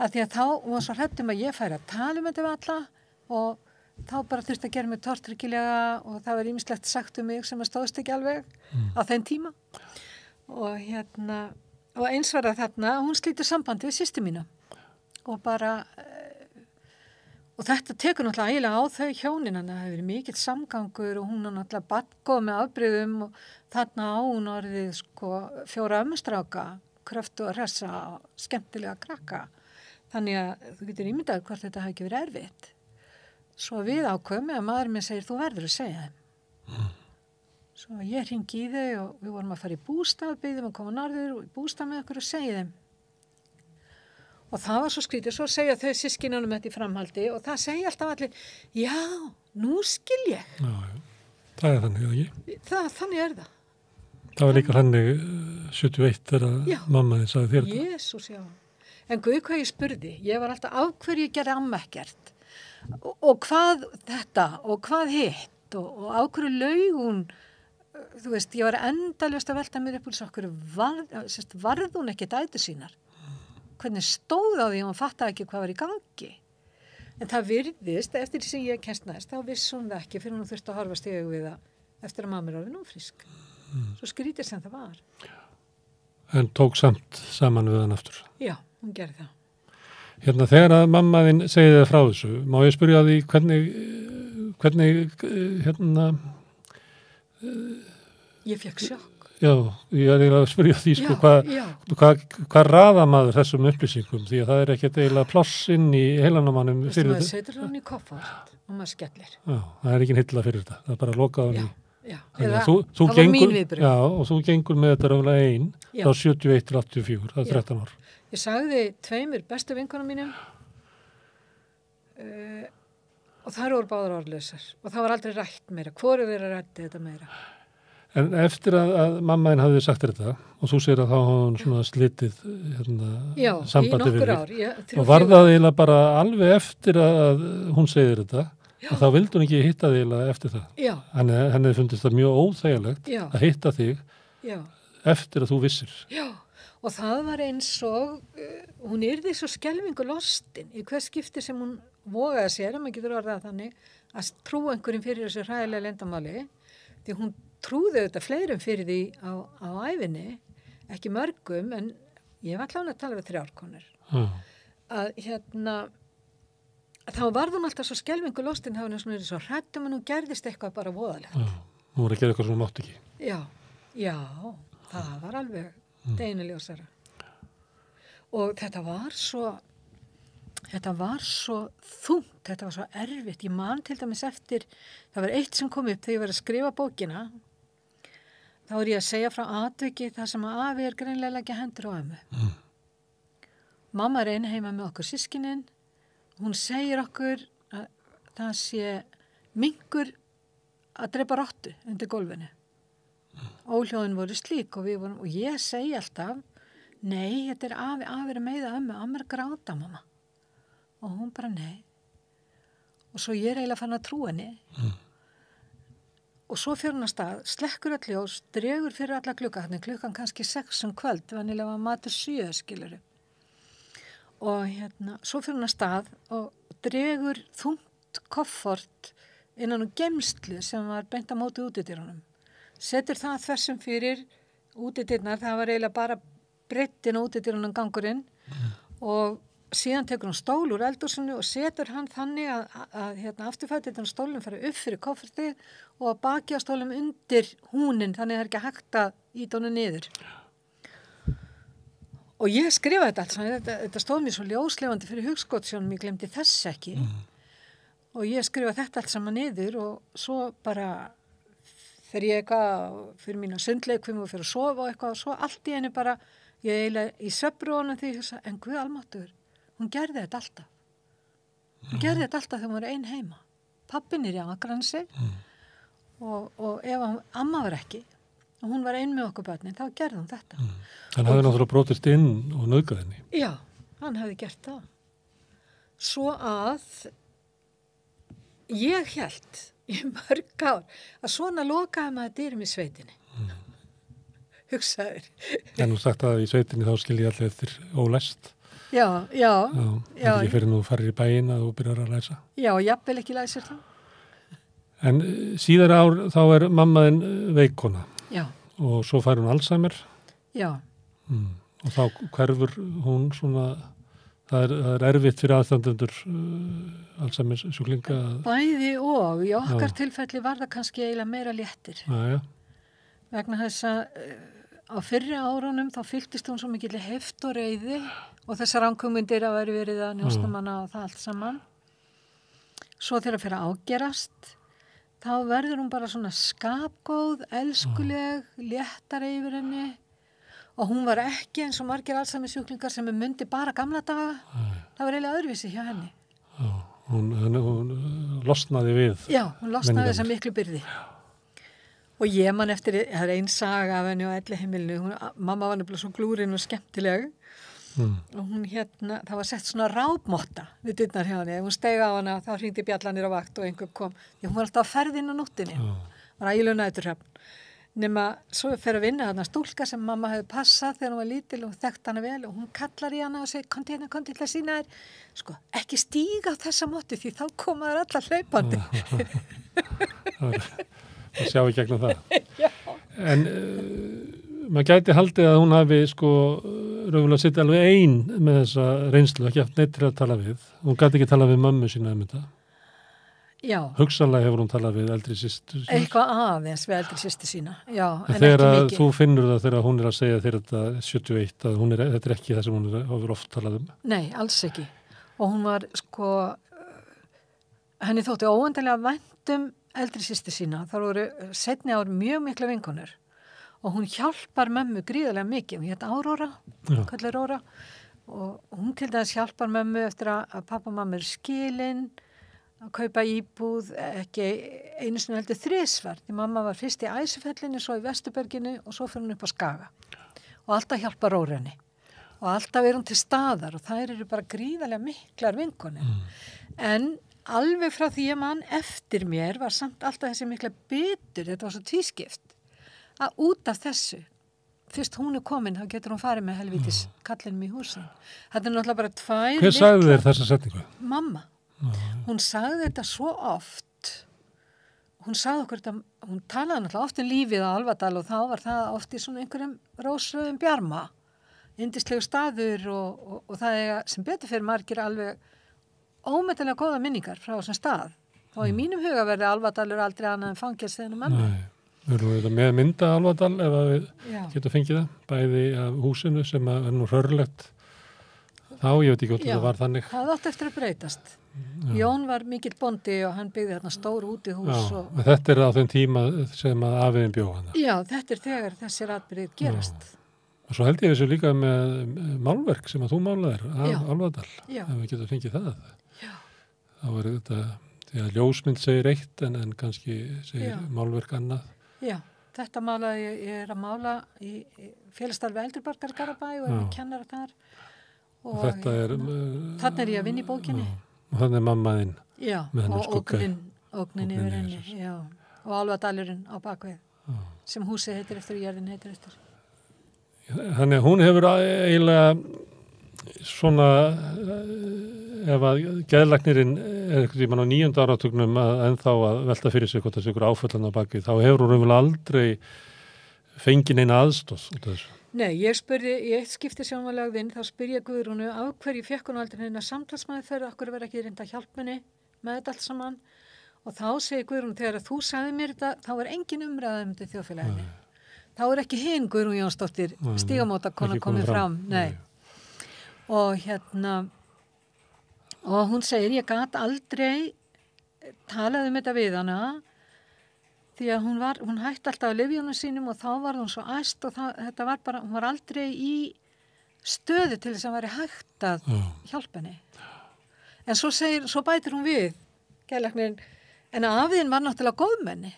Að því að þá var svo hrædd að ég færi að tala um þetta við alla og þá bara þurfti að gera mig tortryggilega og það var ýmislegt sagt um mig sem að stóðst ekki alveg á þeim tíma. Og eins var það þarna, hún slítur sambandi við systur mína og bara, og þetta tekur náttúrulega ægilega á þau hjónin, það hefur verið mikill samgangur og hún er náttúrulega badgóð með afbrigðum og þarna á hún orðið sko 4 ömmustráka, kröftu og hressa og skemmtilega krakka. Þannig að þú getur ímyndað hvort þetta hafi ekki verið erfitt. Svo við ákveðum að maður minn segir, þú verður að segja þeim. Svo ég hringi í þau og við vorum að fara í bústað, byggðum að koma norður og í bústað með okkur og segja þeim. Og það var svo skrítið, svo segja þau systkinunum þetta í framhaldi og það segja alltaf allir, já, nú skil ég. Já, það er þannig, eða ekki? Þannig er það. Það var líka þannig 71 þegar mamma þið sagði þér þetta. Jésús, já. En guð hvað ég spurði, ég var alltaf af hverju ég gerði amma ekkert og hvað þetta og hvað hitt og af hverju laug hún, þú veist, ég var endalaust að velta mér upp úr okkur, varð hún ekki dætur sínar? Hvernig stóð á því og hún fattaði ekki hvað var í gangi? En það virðist, eftir því sem ég kennst næst, þá vissi hún það ekki fyrir hún þurfti að horfast í augu við það eftir að mamma er orðin ófrísk. Svo skrítið sem það var. En tók samt saman við hann aftur? Já. Hún gerði það. Hérna, þegar að mamma þín segið það frá þessu, má ég spyrja því hvernig hérna... Ég fekk sjokk. Já, ég er eiginlega að spyrja því, sko, hvað raða maður þessum upplýsingum, því að það er ekkert eiginlega pláss inn í heilanamannum fyrir þetta. Maður setur hann í koffort og maður skellir. Já, það er ekki hilla fyrir þetta, það er bara að loka hann í. Já, það var mín viðbrögð. Já, og þú gengur með þetta ráðlega einn, þá 71 til 84, það er 13 ár. Ég sagði 2 bestu vinkonum mínum og þær voru báðar orðlausar og það var aldrei rætt meira. Hvoru þeirra rætti þetta meira? En eftir að mamma hafði sagt þetta og þú segir að þá hafði hún svona slitið sambandi við þig og var það eiginlega bara alveg eftir að hún segir þetta og þá vildi hún ekki hitta þig eiginlega eftir það. Já. Henni fundist það mjög óþægilegt að hitta þig eftir að þú vissir. Já. Og það var eins og, hún yrði svo skelfingu lostin í hvers skipti sem hún vogaði sér, maður getur orðað þannig, að trúa einhverjum fyrir þessu hræðilega leyndamáli, því hún trúði auðvitað fleirum fyrir því á ævinni, ekki mörgum, en ég var allavega að tala við 3 konur. Að þá var hún alltaf svo skelfingu lostin, þá var hún svona svo hræddum, en hún gerðist eitthvað bara voðalegt. Hún var að gera eitthvað sem hún mátti ekki. Já, það var alveg deginuljósara. Og þetta var svo þungt, þetta var svo erfitt. Ég man til dæmis eftir, það var eitt sem kom upp þegar ég var að skrifa bókina, þá er ég að segja frá atviki þar sem að afi er greinilega að leggja hendur á ömmu. Mamma er ein heima með okkur systkinin, hún segir okkur að það sé minkur að drepa rottu undir gólfinu. Óhljóðin voru slík og ég segi alltaf, nei, þetta er afi er að meiða ömmu, amma er að gráta, mamma. Og hún bara, nei. Og svo ég er eiginlega fann að trúa henni. Og svo fyrir hún að stað, slekkur öll ljós, dregur fyrir alla klukkan kannski 6 kvöld, vanilega var matur 7, skiluru. Og svo fyrir hún að stað og dregur þungt koffort innan geymslu sem var beint á móti útidyrunum. Setur það þessum fyrir útidyrnar, það var eiginlega bara breiddin útidyrunum gangurinn og síðan tekur hún stól úr eldhúsinu og setur hann þannig að afturfættirinn stólum fara upp fyrir koffertið og að baki á stólum undir húnin, þannig að það er ekki hægt að ýta honum niður. Og ég skrifaði þetta alls, þetta stóð mér svo ljóslefandi fyrir hugskotssjónum, ég glemdi þess ekki. Og ég skrifaði þetta alls saman niður og svo bara þegar ég eitthvað fyrir mína sundleikvim og fyrir að sofa og eitthvað og svo allt í henni bara, ég eiginlega í svefnrofunum því ég hugsa, en Guð almáttugur, hún gerði þetta alltaf. Hún gerði þetta alltaf þegar hún var ein heima. Pappinn er í Akranesi og ef amma var ekki og hún var ein með okkur börnin, þá gerði hún þetta. Hann hafði náttúrulega brotist inn og nauðgað henni. Já, hann hafði gert það. Svo að ég hélt í mörg ár að svona lokaði maður dyrum í sveitinni. Hugsaður. En þú sagt að í sveitinni þá skilji allir eftir ólæst. Já. Það er ekki fyrir nú farir í bæinn að þú byrjar að læsa. Já, jafnvel ekki læsir þá. En síðar ár þá er mammaðin veikona. Já. Og svo fær hún Alzheimer. Já. Og þá hverfur hún svona, það er erfitt fyrir aðstandendur Alzheimer sjúklinga. Bæði og, í okkar tilfelli var það kannski eiginlega meira léttir. Já. Vegna þess að á fyrri árunum þá fylgdist hún svo mikil heft og reiði og þessar ranghugmyndir að væri verið að njósna manna og það allt saman. Svo þegar það fyrir að ágerast, þá verður hún bara svona skapgóð, elskuleg, léttari yfir henni og hún var ekki eins og margir Alzheimer sjúklingar sem myndi bara gamla daga. Það var eiginlega öðruvísi hjá henni. Já, hún losnaði við. Já, hún losnaði þessa miklu byrði. Og ég man eftir, það er ein saga af henni á elliheimilinu, mamma var nefnilega svo glúrin og skemmtileg og hún það var sett svona rápmotta við dyrnar hjá henni, ef hún steig á hana þá hringdi bjallanir á vakt og einhver kom, því hún var alltaf á ferðinn á nóttinni, var ægilega næturhrafn, nema svo fer að vinna þarna stúlka sem mamma hefði passað þegar hún var lítil og þekkt hana vel og hún kallar í hana og segir, komdu til að sína þér, sko, ekki stíga á þessa móti því þá koma þær allar hlaupandi. Það sjá í gegnum það. En maður gæti haldið að hún hafi raunverulega sitt alveg ein með þessa reynslu, ekki haft neitt til að tala við. Hún gæti ekki tala við mömmu sína um þetta. Já. Hugsanlega hefur hún talað við eldri systur sína. Eitthvað aðeins við eldri systur sína, já, en þegar ekki mikið. Þú finnur það þegar hún að segja þér þetta 71, að þetta er ekki það sem hún hefur oft talað um. Nei, alls ekki. Og hún var, henni þótti óendanlega vænt eldri systur sína. Það voru seinni ár mjög mikla vinkonur og hún hjálpar mömmu gríðarlega mikið. Hún hét Áróra, kallar Róra og hún til þess hjálpar mömmu eftir að pappa og mamma eru skilin að kaupa íbúð, ekki einu sinni heldur 3 því mamma var fyrst í Æsufellinu, svo í Vesturberginu og svo fyrir hún upp á Skaga og alltaf hjálpa Rórenni og alltaf er hún til staðar og þær eru bara gríðarlega miklar vinkonur. En alveg frá því að mann eftir mér var samt alltaf þessi mikla bitur, þetta var svo tvískipt, að út af þessu, fyrst hún er komin, þá getur hún farið með helvítis kallinum í húsin. Þetta er náttúrulega bara 2 Hver sagði þér þessa setningu? Mamma. Hún sagði þetta svo oft. Hún sagði okkur þetta, hún talaði náttúrulega oft lífið á Alvadal og þá var það oft í svona einhverjum rósröðum bjarma, yndislegu staður og það er sem betur fyrir margir alveg ómetanlega góða minningar frá þessum stað. Þá í mínum huga verði Alvadalur aldrei annað en fangelsteginu mömmu. Nei, við erum þetta með mynda Alvadal ef við getum fengið það, bæði af húsinu sem er nú hrörlegt. Þá, ég veit ekki hvort það var þannig. Það átti eftir að breytast. Jón var mikill bóndi og hann byggði þarna stór útihús. Þetta er á þeim tíma sem að afiðin bjó hana. Já, þetta er þegar þessir atbyrðir gerast. Og svo held ég þessu líka með málverk sem að þú málaðir af Alvadal, ef við getum fengið það. Þá er þetta, því að ljósmynd segir eitt en kannski segir málverk annað. Já, þetta málaði ég er að mála í félagsstarfi Eldriborgar Garabæ og er með kennara þar. Og þetta er... Þannig er ég að vinna í bókinni. Og þannig er mammaðinn með hennar skugga. Ógnin yfir henni, já. Og Alvadalurinn á bakvið, sem húsið heitir eftir og jörðin heitir eftir. Þannig að hún hefur eiginlega svona... ef að geðlæknirinn er eitthvað tímann á 9. áratugnum ennþá að velta fyrir sig hvort þessi ykkur áföllan á bakið, þá hefur hún raunverulega aldrei fengið neina aðstóð út af þessu. Nei, ég spurði, í eitt skipti sem hún var lagð inn, þá spurði ég Guðrúnu af hverju fékk hún aldrei neina samtalsmaður fyrir, okkur verið ekki reynda að hjálpa henni með þetta allt saman og þá segir Guðrún, þegar að þú sagði mér þetta, þá er engin umræða þetta í þjóðfélaginu. Þá er ekki hinn Guðrún Jónsdóttir stígamótakona komið fram. Nei. Og hún segir, ég gat aldrei talaði þetta við hana því að hún hætti alltaf á lyfjunum sínum og þá var hún svo æst og þetta var bara, hún var aldrei í stöðu til þess að væri hægt að hjálpa henni. En svo bætir hún við, geðlæknirinn, en afiðin var náttúrulega góðmenni.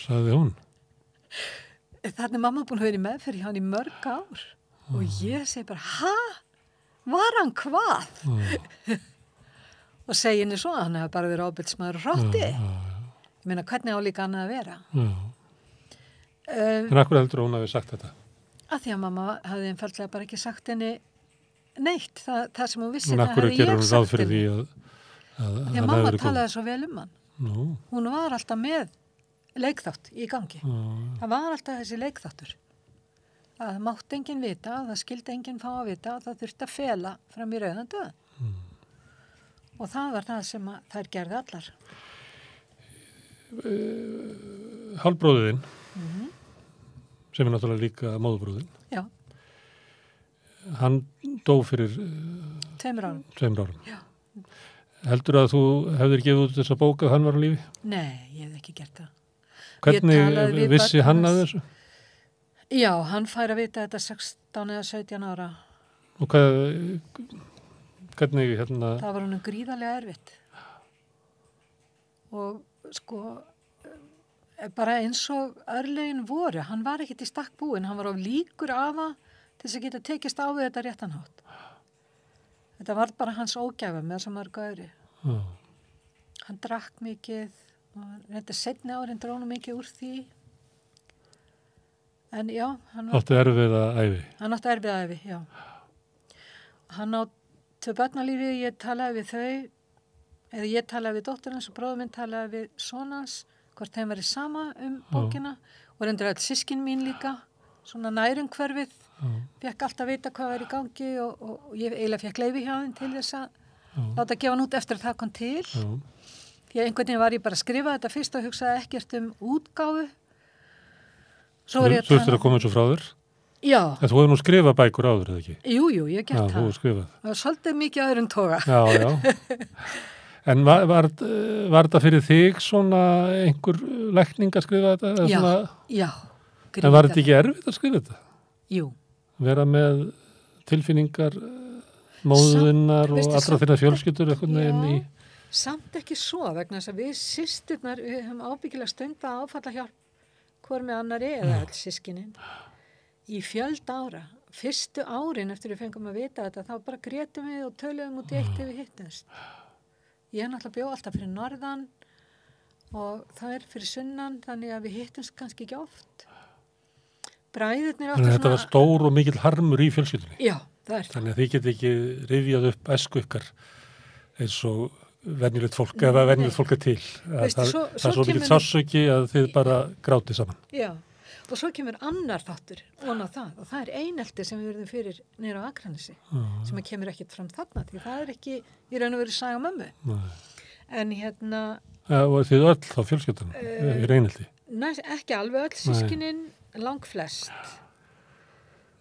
Sagði hún? Þannig mamma búin að vera í meðferð hjá hann í mörg ár og ég segi bara, var hann hvað? og segi henni svo að hann hefði bara verið ofbeldismaður og hrátti. Ég meina, hvernig á líka annað að vera? En af hverju heldur hún hafi sagt þetta? Að því að mamma hafði einfaldlega bara ekki sagt henni neitt. Það sem hún vissi, það hefði ég sagt henni. En af hverju gerur hún ráð fyrir því að því að mamma talaði svo vel hann. Hún var alltaf með leikþátt í gangi. Það var alltaf þessi leikþáttur. Að það mátti enginn vita, það skildi enginn fá að vita, það þurfti að fela fram í rauðan döðan. Og það var það sem þær gerði allar. Hálfbróðin, sem náttúrulega líka móðbróðin. Já. Hann dó fyrir 2 árum. 2 árum. Já. Heldur að þú hefðir gefið út þessa bók að hann var á lífi? Nei, ég hef ekki gert það. Hvernig vissi hann að þessu? Já, hann fær að vita þetta 16 eða 17 ára. Og hvernig hérna... Það var honum gríðarlega erfitt. Og sko, bara eins og örlögin voru, hann var ekkert í stakk búinn, hann var of líkur afa til þess að geta tekist á við þetta réttanhátt. Þetta var bara hans ógæfa með þess að mörgu öðru. Hann drakk mikið, og þetta seinni árin drónu mikið úr því. En já, hann var... Áttu erfiða ævi? Hann átti erfiða ævi, já. Hann á 2 börn á lífi, ég talaði við þau, eða ég talaði við dóttur hans og bróður minn talaði við son hans, hvort þeim verið sama bókina, og reyndur öll systkin mín líka, svona nærumhverfið, fekk alltaf vita hvað var í gangi og ég eiginlega fekk leyfi hjá þeim til þess að láta gefa hann út eftir að það kom til. Því að einhvern veginn var ég bara að skrifa þetta fyrst og hugsaði ekkert útgáfu. Þú þurftir að koma eins og frá þér? Já. En þú hefði nú skrifað bækur áður, eða ekki? Jú, ég hef gert það. Já, þú hefði skrifað. Það var svolítið mikið öðrum toga. Já. En var þetta fyrir þig svona einhver lækning að skrifa þetta? Já. En var þetta ekki erfitt að skrifa þetta? Jú. Vera með tilfinningar móðurinnar og allra þeirra fjölskyldur eitthvað neginn í... Samt ekki svo, vegna þess að við systurnar, við höfum ábyggilega stund að áfalla hjálp hvor með annari eða öll systkinin í fjölda ára. Fyrstu árin eftir við fengum að vita þetta, þá bara grétum við og töluðum út í eitt ef við hittumst. Ég náttúrulega bjó alltaf fyrir norðan og það fyrir sunnan, þannig að við hittumst kannski ekki oft. Bræðurnir áttu svona... Þetta var stór og mikill harmur í fjölskyldunni. Já, það er það. Þannig að þið get ekki rifjað upp æsku ykkar eins og venjulegt fólk, eða venjulegt fólk er til. Það er svo mikill sársauki að þið bara grátið saman. Já, og svo kemur annar þáttur og það er einelti sem við verðum fyrir niður á Akranesi, sem kemur ekkert fram þarna, því það er ekki í raun og veru saga mömmu. En hérna... Og þið öll þá fjölskyldan, í einelti? Nei, ekki alveg öll, sískinin langflest.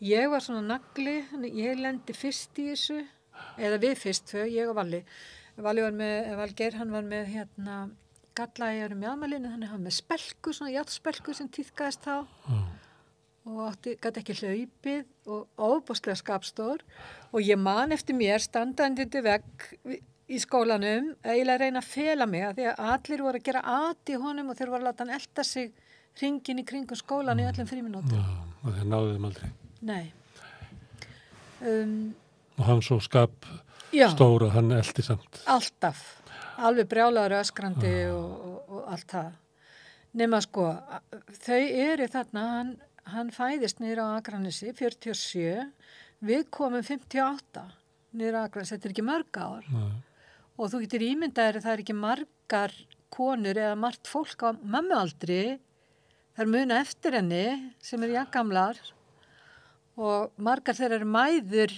Ég var svona nagli, ég lendi fyrst í þessu, eða við fyrst þau, ég og Valli. Valgeir, hann var með galla í öðrum mjadmælinu, þannig hann með spelku, svona játspelku sem tíðkaðist þá og gat ekki hlaupið og ofboðslega skapstór og ég man eftir mér standandi undir vegg í skólanum eiginlega reyna að fela mig að því að allir voru að gera at í honum og þeir voru að láta hann elta sig hringinn í kringum skólan í öllum frímínútum. Já, og þeir náðu þeim aldrei. Nei. Og hann svo stóra, hann eldi samt. Alltaf. Alveg brjálaður öskrandi og allt það. Nema sko, þau eru þarna, hann fæðist niður á Akranesi, 47, við komum 58 niður á Akranesi, þetta er ekki mörg ár. Og þú getur ímyndaðir að það er ekki margar konur eða margt fólk á mömmualdri, það er muna eftir henni sem er jakkamlar og margar þeirra eru mæður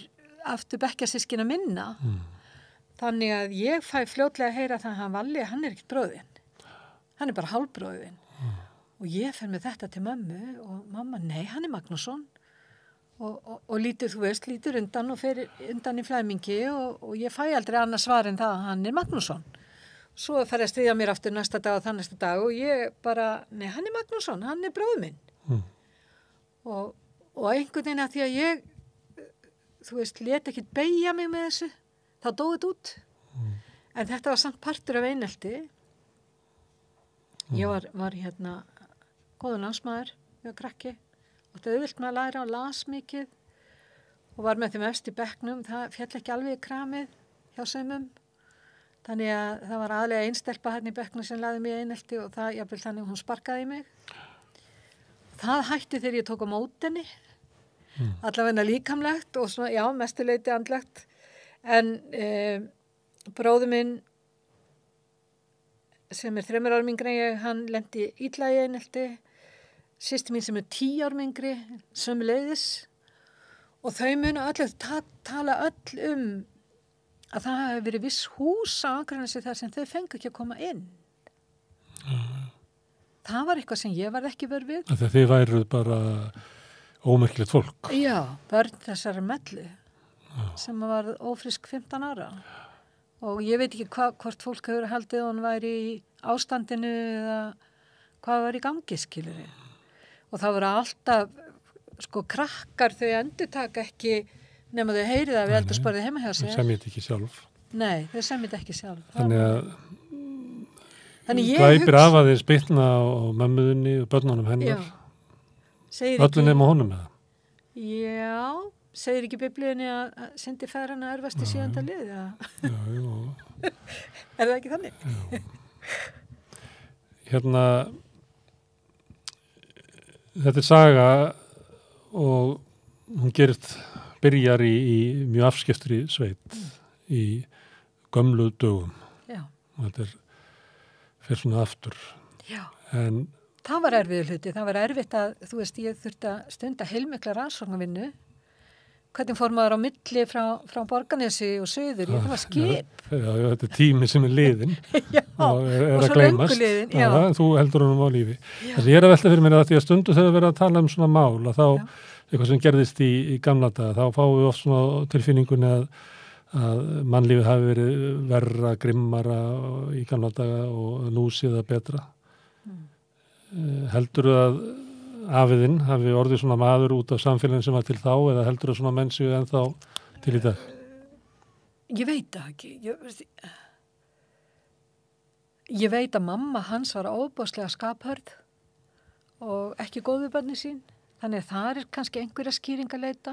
aftur bekkjarsískina minna. Þannig að ég fæ fljótlega að heyra það að Valli, hann er ekkert bróðinn. Hann er bara hálfbróðinn. Og ég fer með þetta til mömmu og mamma, nei, hann er Magnússon. Og lítur, þú veist, lítur undan og fer undan í flæmingi og ég fæ aldrei annað svar en það að hann er Magnússon. Svo fer að styðja mér aftur næsta dag og þann næsta dag og ég bara, nei, hann er Magnússon, hann er bróðir minn. Og einhvern veginn að því að ég, þú veist, let ekkert beygja mig með þessu. Það dóið út. En þetta var samt partur af einelti. Ég var góður námsmaður, ég var krakki. Og það auðvilt með að læra og las mikið. Og var með þeim efst í bekknum. Það féll ekki alveg í kramið hjá sumum. Þannig að það var aðlega einstelpa hérna í bekknu sem laði mig í einelti og það, jáfnvel þannig hún sparkaði í mig. Það hætti þegar ég tók á mótinni, allavega líkamlegt og svona, já, mestuleiti andlegt. En bróður minn, sem 3 árum yngri en ég, hann lenti illa í einelti. Systir mín sem 10 árum yngri, sömuleiðis. Og þau munu öll tala öll að það hefði verið viss hús á Akranesi þar sem þau fengu ekki að koma inn. Það var eitthvað sem ég var ekki vör við. Þegar þið væruð bara ómerkilegt fólk. Já, börn þessari mellu sem var ófrisk 15 ára. Og ég veit ekki hvort fólk hefur haldið og hann væri í ástandinu eða hvað var í gangi, skilur við. Og það voru alltaf, krakkar þau endurtaka ekki nema þau heyrið að við eldhúsborðið heima hjá sér. Þau semjið þetta ekki sjálf. Nei, þau semjið þetta ekki sjálf. Þannig að glæpir af að þeir spilna á mömmuðinni og börnunum hennar. Öllum nema honum með það. Já, segir ekki Biblíunni að syndi feðranna erfast í 7. lið? Já. Er það ekki þannig? Hérna, þetta saga og hún byrjar í mjög afskiptri sveit í gömlu dögum. Já. Og þetta fer svona aftur. Já. En það var erfiður hluti. Það var erfitt að, þú veist, ég þurfti að stunda heilmikla rannsóknarvinnu. Hvernig fór maður á milli frá Borgarnesi og Suður? Það var skip. Já, þetta tími sem liðin. Já, og svo löngu liðin. Já. Þú heldur honum á lífi. Þess að ég að velta fyrir mér að því að stundu þegar verið að tala svona mál að þá eitthvað sem gerðist í gamla daga, þá fáum við oft svona tilfinningunni að mannlífið hafi verið verra, grimmara í gamla daga og nú sé það betra. Heldurðu að afiðinn hafi orðið svona maður út af samfélagin sem var til þá eða heldurðu svona menn séu ennþá til í dag? Ég veit það ekki. Ég veit að mamma hans var ofboðslega skaphörð og ekki góð við börnin sín. Þannig að það kannski einhverja skýring að leita.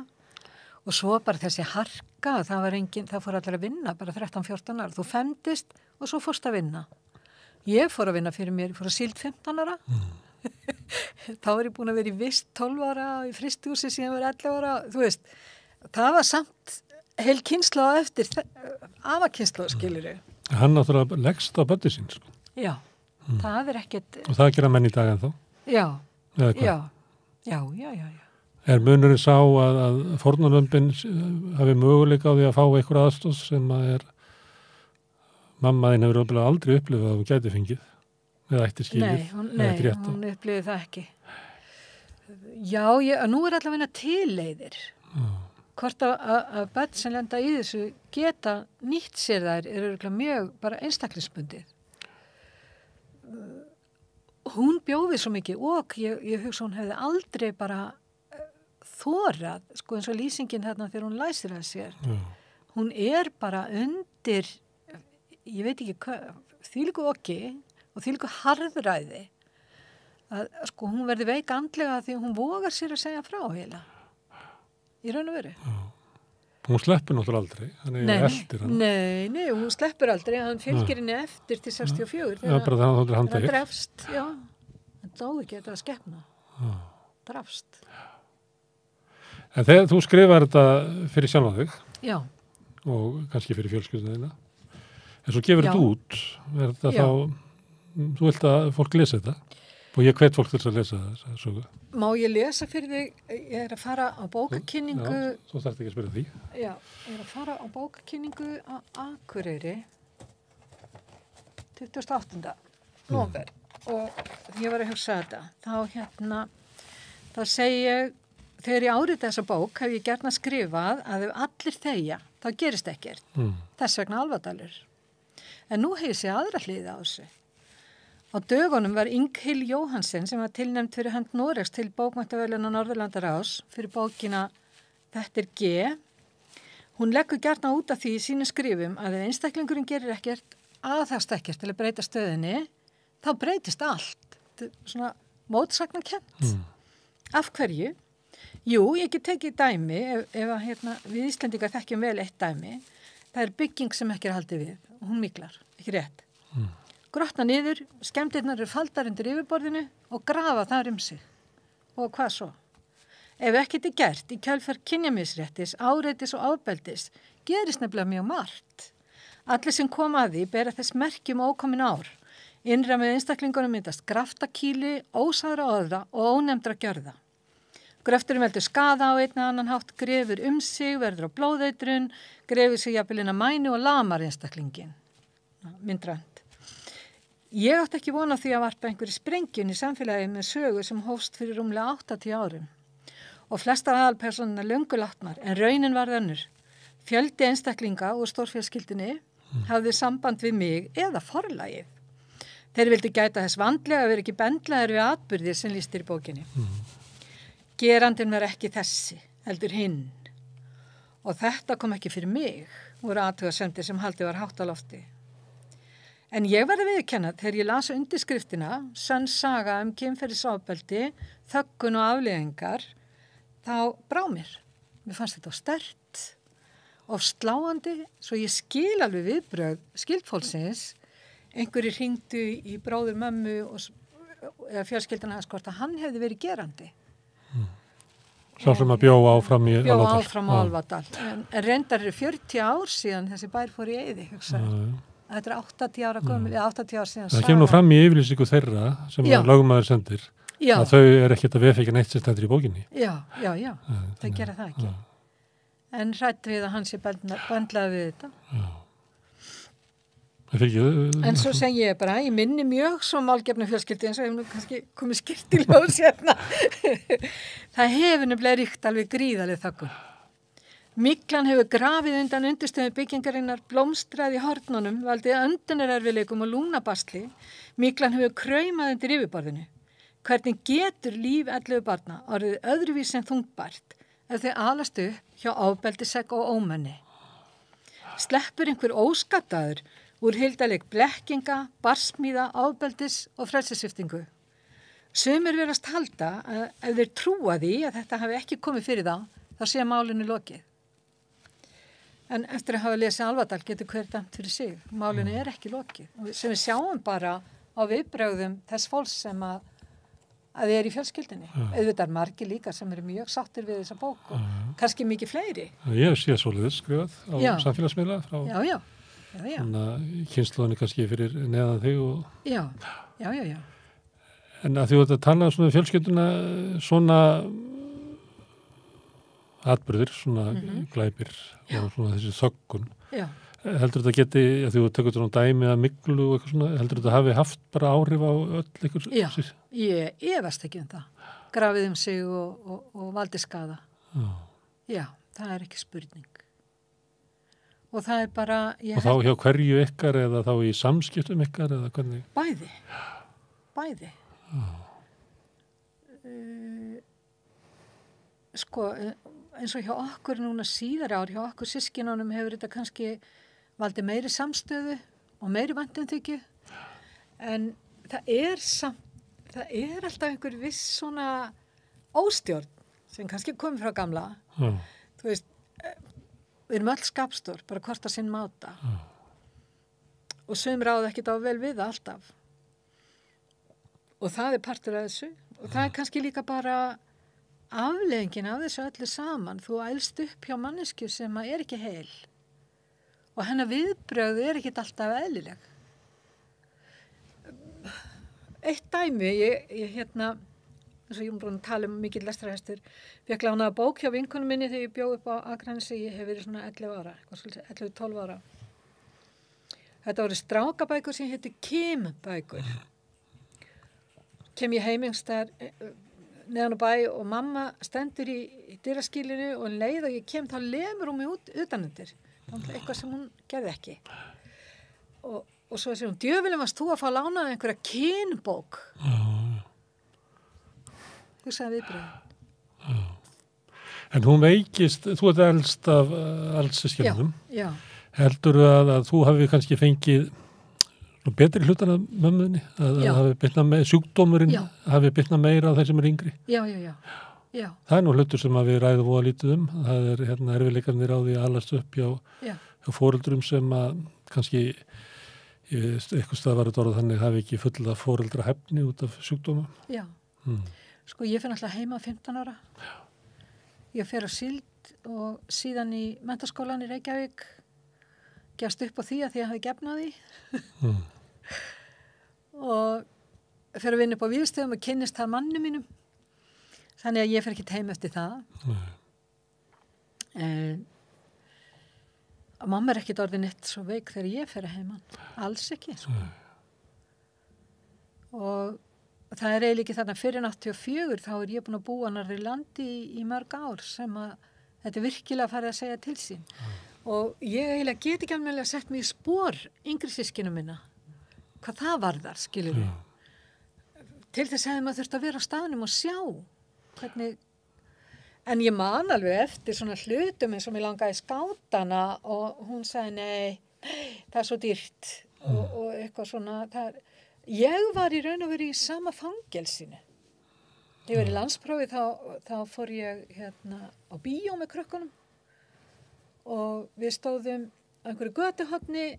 Og svo bara þessi harka, það fór allir að vinna, bara 13-14 ára. Þú femdist og svo fórst að vinna. Ég fór að vinna fyrir mér, ég fór að síld 15 ára. Þá var ég búin að vera í vist 12 ára, í frystihúsi síðan var 11 ára. Þú veist, það var samt heil kynslóð eftir, afakynslóð, skilur ég. Hann náttúrulega leggst á börnin sín, sko. Já, það ekkert. Og það gera menn í dag ennþá? Já, já. Já. Er munurinn sá að fórnarlömbin hafi möguleika á því að fá einhver aðstóð sem að mamma þín hefur aldrei upplifað að hún gæti fengið eða ætti skilið? Nei, hún upplifið það ekki. Já, nú allavega til leiðir. Hvort að börn sem lenda í þessu geta nýtt sér þær örugglega mjög bara einstaklingsbundið. Hún bjóði svo mikið og ég hugsa hún hefði aldrei bara þórað, eins og lýsingin hérna þegar hún læsir að sér. Hún bara undir, ég veit ekki hvað, þvílíku okki og þvílíku harðræði að hún verði veik andlega því hún vogar sér að segja frá heila. Í raun og veru. Hún sleppur náttúrulega aldrei, þannig að eldir hann. Nei, hún sleppur aldrei, hann fylgir henni eftir til 64. Já, bara þannig að það handað það drefst, já. Það dáði ekki þetta að skepna. Drafst. En þegar þú skrifar þetta fyrir sjálfa þig. Já. Og kannski fyrir fjölskylduna. En svo gefur þetta út, þetta þá, þú vilt að fólk lesa þetta. Og ég hvet fólk til að lesa þessa sögu. Má ég lesa fyrir þig? Ég að fara á bókakynningu. Já, svo þarf ekki að spyrja því. Já, ég að fara á bókakynningu á Akureyri 28. nóvember. Og ég var að hugsa þetta. Þá segi ég, þegar ég árita þessa bók, hef ég gjarna skrifað að ef allir þegja, þá gerist ekkert. Þess vegna Alvadalur. En nú hef ég séð aðra hliði á þessu. Á dögunum var Inghild Jóhansen sem var tilnefnd fyrir hönd Noregs til bókmenntaverðlauna Norðurlandaráðs fyrir bókina Þetta G. Hún leggur gjarna út af því í sínum skrifum að ef einstaklingurinn gerir ekkert, aðhast ekkert til að breyta stöðinni, þá breytist allt. Þetta er svona mótsagnarkennt. Af hverju? Jú, ég get tekið dæmi, ef við Íslendingar þekkjum vel eitt dæmi. það er bygging sem ekki haldið við og hún miklar, ekki rétt. Grotna niður, skemmdirnar eru faldar undir yfirborðinu og grafa þar sig. Og hvað svo? Ef ekkert gert í kjölfar kynjamisréttis, áreitis og ábeldis, gerist nefnilega mjög margt. Allir sem koma að því bera þess merkjum ókomin ár. Innra með einstaklingunum myndast graftakýli, ósæðra orða og ónefndra gjörða. Gröfturum veldur skaða á einn eða annan hátt, grefur sig, verður á blóðeitrun, grefur sig jafnvel inn að mænu og lamar einstaklingin. Myndrænt. Ég átti ekki vona því að varpa einhverju sprengjun í samfélagi með sögu sem hófst fyrir rúmlega 80 árum. Og flestar aðalpersónuna löngu látnar, en raunin var önnur. Fjöldi einstaklinga úr stórfjölskyldunni hafði samband við mig eða forlagið. Þeir vildi gæta þess vandlega að vera ekki bendlaðir við atburðir sem lýstir í bókinni. Gerandinn var ekki þessi, heldur hinn. Og þetta kom ekki fyrir mig, voru athugasemdir sem haldið var hátt á lofti. En ég verði viðurkenna þegar ég las undirskriftina, sönn saga kynferðisofbeldi, þöggun og afleiðingar, þá brá mér. Mér fannst þetta sterkt og sláandi, svo ég skil alveg viðbrögð skildfólksins. Einhverjir hringdu í bróður mömmu eða fjölskyldan hans hvort að hann hefði verið gerandi. Sá sem að bjóða áfram í Álfadal. Bjóða áfram á Álfadal. En reyndar eru 40 ár síðan þessi bær fór í eyði, hugsaði. Þetta er 80 ára gömul, 80 ár síðan. Það kemur nú fram í yfirlýsingu þeirra sem lögmaður sendir. Já. Að þau er ekkert að vefengja neitt sem stendur í bókinni. Já. Þau gera það ekki. En hrætt við að hann sé bendlaði við þetta. Já. En svo segi ég bara, ég minni mjög svo málgefna fjölskyldi eins og hefur nú kannski komið skýrt í ljós hérna. Það hefur nefnilega ríkt alveg gríðaleg þöggun. Myglan hefur grafið undan undirstöðu byggingarinnar, blómstrað í hornunum, valdið öndunarerfileikum og lúnabasli. Myglan hefur kraumað undir yfirborðinu. Hvernig getur líf 11 barna orðið öðruvís en þungbært ef þau alast upp hjá ábeldisegg og ómenni? Sleppur einhver óskattaður úr hildaleg blekkinga, barsmíða, ábeldis og frelsissviptingu. Sumir verast halda að ef þeir trúa því að þetta hafi ekki komið fyrir þá sé málinu lokið. En eftir að hafa lesið Álfadal getur hver dæmt fyrir sig. Málinu er ekki lokið. Sem við sjáum bara á viðbrögðum þess fólks sem að þið er í fjölskyldinni. Auðvitað margir líka sem eru mjög sáttir við þessa bók og kannski mikið fleiri. Ég hef séð svoleiðis skrifað á samfélagsmiðla frá þannig að kynslóðinni kannski fyrir neðan þig og... Já. En að því að tala um fjölskylduna svona atburðir, svona glæpir og svona þessi þöggun. Já. Heldur þetta geti, að þú tekur þetta dæmi að myglu og eitthvað svona, heldur þetta hafi haft bara áhrif á öll ykkur? Já, ég efast ekki það. Grafið sig og valdi skaða. Já, það er ekki spurning. Og það er bara... Og þá hjá hverju ykkar eða þá í samskiptum ykkar eða hvernig? Bæði. Sko, eins og hjá okkur núna síðar ár, hjá okkur systkinunum hefur þetta kannski valdið meiri samstöðu og meiri væntumþykju. En það er alltaf einhver viss svona óstjórn sem kannski komið frá gamla. Þú veist, við erum öll skapstór, bara hvort að sinn máta. Og sum ráða ekkert á vel við það alltaf. Og það er partur af þessu. Og það er kannski líka bara afleiðingin af þessu öllu saman. Þú ælst upp hjá manneskju sem er ekki heil. Og hennar viðbrögð er ekkert alltaf eðlileg. Eitt dæmi, ég eins og ég búin að tala mikill lestrarhestur, fékk lánaða bók hjá vinkonum minni þegar ég bjó upp á Akranesi, ég hef verið svona 11-12 ára. Þetta voru strákabækur sem hétu Kim-bækur. Kem ég heimingstæðar neðan á bæ og mamma stendur í dyraskýlinu og leið og ég kem þá lemur hún mig utanundir. Það var eitthvað sem hún gerði ekki. Og svo segir hún, djöfullum varst þú að fá lánaða einhverja kynbók? Þú sagði viðbröðin. En hún veikist, þú ert elst af alls systkinunum. Já. Heldur að þú hafi kannski fengið betri hlutan af mömmuðinni? Að hafi bitnað með sjúkdómurinn, hafi bitnað meira á þeir sem er yngri? Já. Það er nú hlutur sem við ræðum og lítið um. Það er erfiðleikarnir á því að alast upp hjá foreldrum sem að kannski eitthvað stað var þetta orðað þannig hafi ekki fulla foreldra hefni út af sjúkdóma. Já, sko ég fyrir alltaf heima 15 ára. Ég fer á síld og síðan í menntaskólan í Reykjavík gefst upp á því að ég hafi gefnað því. Og fer að vinna upp á Víðstöðum og kynnist þar manni mínum. Þannig að ég fer ekki heim eftir það. Mamma ekkert orðin eitt svo veik þegar ég fer að heiman. Alls ekki. Sko. Og það eiginlega ekki þarna fyrir 84 þá ég búin að búa nærri landi í mörg ár sem að þetta virkilega farið að segja til sín. Og ég eiginlega get ekki alveg að setja mig í spor yngri systkinu minna. Hvað það varðar, skilur við. Til þess hefði maður þurft að vera á staðnum og sjá hvernig. En ég man alveg eftir svona hlutum eins og mér langaði skátana og hún sagði nei, það svo dýrt og eitthvað svona. Ég var í raun og veru í sama fangelsinu. Ég var í landsprófi þá fór ég á bíó með krökkunum og við stóðum á einhverju götuhorni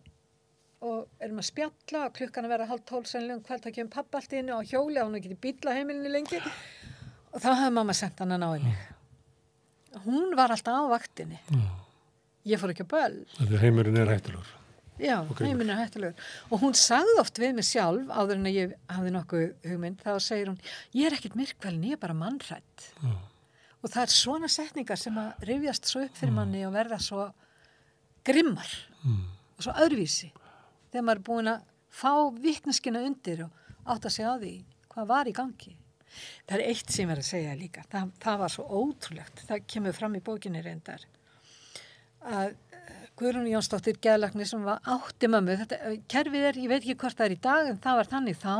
og erum að spjalla og klukkan að vera 11:30 sennilega kvöld þá kemur pabbi allt inn á hjóli og hún ekki bíla heimilinu lengi og þá hafði mamma sendt hann að ná henni. Hún var alltaf á vaktinni. Ég fór ekki á böll. Þegar heimurinn hættulegur. Já, heimurinn hættulegur. Og hún sagði oft við mig sjálf áður en að ég hafði nokkuð hugmynd, þá segir hún, ég er ekkert myrkvælin, ég er bara mannhrædd. Og það svona setningar sem að rifjast svo upp fyrir manni og verða svo grimmar og svo öðruvísi. Þegar maður er búin að fá vitneskina undir og átta sig á því hvað var í gangi. Það er eitt sem er að segja líka. Það var svo ótrúlegt. Það kemur fram í bókinni reyndar. Að Guðrún Jónsdóttir geðlæknir sem var átti mömmu. Þetta kerfið ég veit ekki hvort það er í dag, en það var þannig þá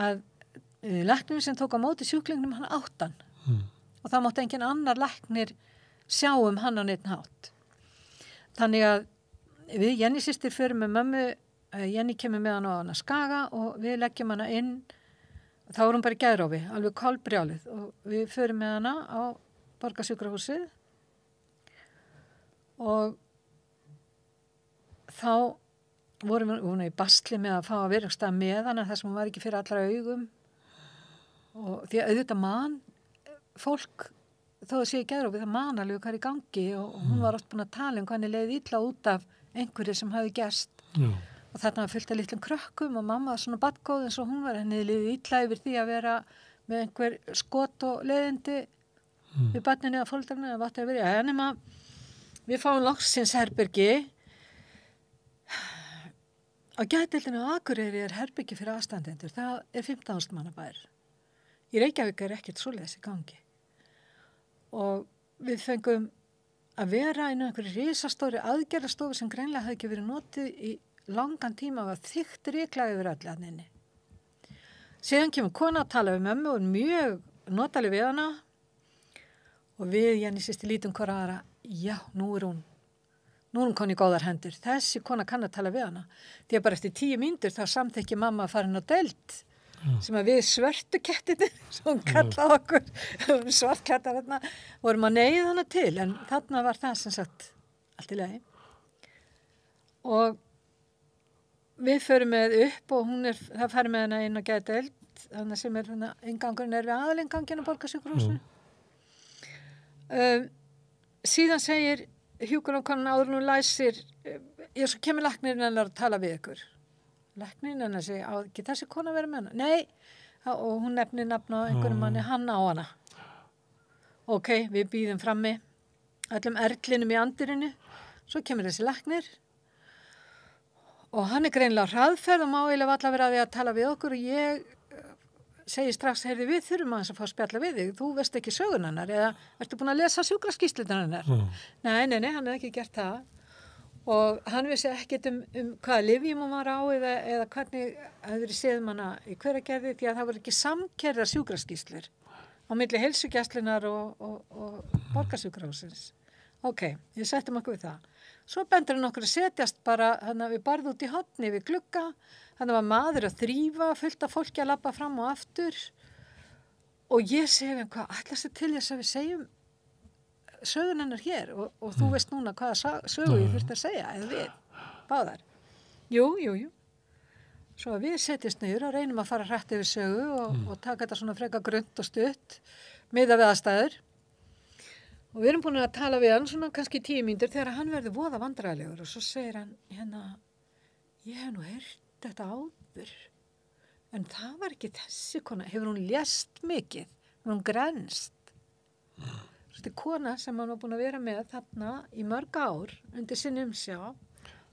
að læknir sem tók á móti sjúklingnum, hann áttan. Og það mátti engin annar læknir sjá hann á neitt hátt. Þannig að við Jenny systir förum með mömmu, Jenny kemur með hann á hana Skaga og við leggjum hana inn. Þá er hún bara í geðrofi, alveg kolbrjálið og við förum með hana á Borgarsjúkrahúsið og þá vorum við í basli með að fá að vera stað með hana þar sem hún var ekki fyrir allra augum og því að auðvitað man fólk þó að sé í geðrofi það man alveg hvað er í gangi og hún var oft búin að tala hvernig leiði illa út af einhverju sem hafi gerst. Og þarna var fullt af litlum krökkum og mamma var svona badgóð eins og hún var henni liðið illa yfir því að vera með einhver skot og leiðindi við barninu eða fólkdarnu eða vatni að vera. En nema við fáum loksins herbergi. Á geðdeildinni á Akureyri er herbergi fyrir aðstandendur. Það er 15.000 manna bær. Í Reykjavík er ekkert svoleiðis í gangi. Og við fengum að vera inn á einhverju risastóri aðgerðastofu sem greinlega hafði ekki verið notið í langan tíma var þykkt rykla yfir öllarninni. Síðan kemur kona að tala við mömmu og mjög notaleg við hana og við Jenny systir lítum hvora aðra, já, nú er hún koni í góðar hendur. Þessi kona kann að tala við hana. Því að bara eftir 10 mínútur þá samþykki mamma að fara inn á deild sem að við svörtu kettinni, sem hún kallaði okkur, svartklædda þarna, vorum að neyða hana til, en þarna var það sem sagt allt í lagi. Og við förum með upp og það færi með hana inn á geðdeild, þannig sem er ingangurinn við aðalinganginn á Borgarsjúkrahúsinu. Síðan segir hjúkrunarkonan áður nú læsir, svo kemur læknirinn hennar að tala við ykkur. Læknirinn hennar segir, á ekki þessi kona verið með hana? Nei, og hún nefnir nafn á einhverjum manni, hann á hana. Ok, við býðum frammi, öllum erlinum í andirinu, svo kemur þessi læknir, og hann er greinilega hraðferð og má eiginlega valla vera að því að tala við okkur og ég segi strax, heyrðu við þurfum aðeins að fá að spjalla við þig, þú veist ekki sögun hennar eða ertu búin að lesa sjúkraskýrslunar hennar? Nei, hann hefði ekki gert það og hann vissi ekkert um hvaða lyfjum hún var á eða hvernig hefði verið séð hana í Hveragerði því að það voru ekki samkerðar sjúkraskýrslur á milli heilsugæslunnar og Borgarsjúkrahússins. Ok, við settum okkur við það. Svo bendur hann okkur að setjast bara við barð út í horni við glugga. Þannig var maður að þrífa, fullt af fólki að labba fram og aftur. Og ég segi hvað ætlast þið til þess að við segjum sögun hennar hér og þú veist núna hvaða sögu ég þurfti að segja, eða við, báðar. Jú. Svo að við setjast niður og reynum að fara hrætt yfir sögu og taka þetta svona freka grunnt og stutt, miðað við aðstæður. Og við erum búin að tala við hann svona kannski 10 mínútur þegar hann verður voða vandræðilegur og svo segir hann, ég hef nú heyrt þetta áður, en það var ekki þessi kona, hefur hún lést mikið, hefur hún grænst. Þetta er kona sem hann var búin að vera með þarna í mörg ár undir sinni umsjá.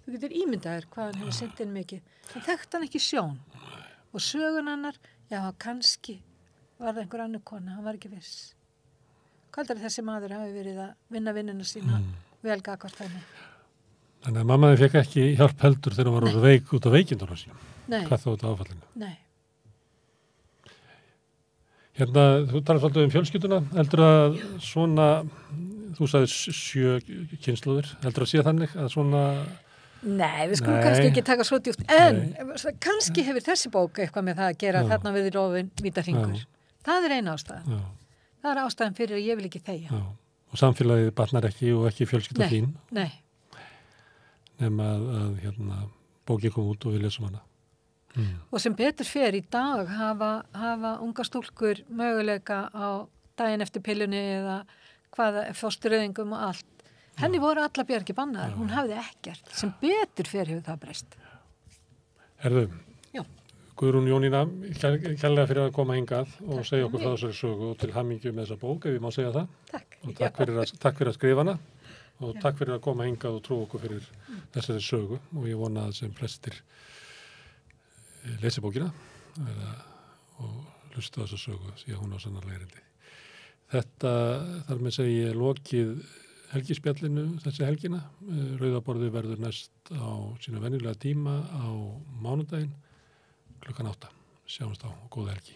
Þú getur ímyndaður hvað hann hefur sinnt inn mikið. Það þekkt hann ekki sjón. Og sögun hennar, já, kannski var það einhver annar kona, hann var ekki viss. Hvað er þessi maður hafi verið að vinna vinnuna sína vel gagvart henni? Þannig að mammaði fekk ekki hjálp heldur þegar hún var orðið veik út af veikindunum sínum. Nei. Hvað þá út af áfallinu? Nei. Þú talar svolítið fjölskylduna. Heldur að svona, þú sagði 7 kynslóðir, heldur að sé þannig að svona... Nei, við skulum kannski ekki taka svo djúpt, en kannski hefur þessi bók eitthvað með það að gera þarna við rofin vítahringur. Það er eina ástæðan. Já. Það er ástæðan fyrir að ég vil ekki þegja. Já. Og samfélagið batnar ekki og ekki fjölskylda þín. Nei. Nema að bókin kom út og við lesum hana. Og sem betur fer í dag hafa unga stúlkur möguleika á daginn eftir pillunni eða hvaða fóstureyðingum og allt. Henni voru alla bjargi bannaðar, hún hafði ekkert. Sem betur fer hefur það breyst. Herðu, Guðrún Jónína, kærlega fyrir að koma hingað og segja okkur frá þessari sögu og til hamingju með þessa bók, ef ég má segja það. Takk. Og takk fyrir að skrifa hana og takk fyrir að koma hingað og trú okkur fyrir þessari sögu og ég vona að sem flestir lesi bókina og hlusta á þessa sögu því að hún á sannarlega erindi. Þetta þar með segi ég lokið helgispjallinu þessi helgina. Rauðaborðið verður næst á sínu venjulega tíma á mánudaginn klukkan 8. Sjáumst á og góða helgi.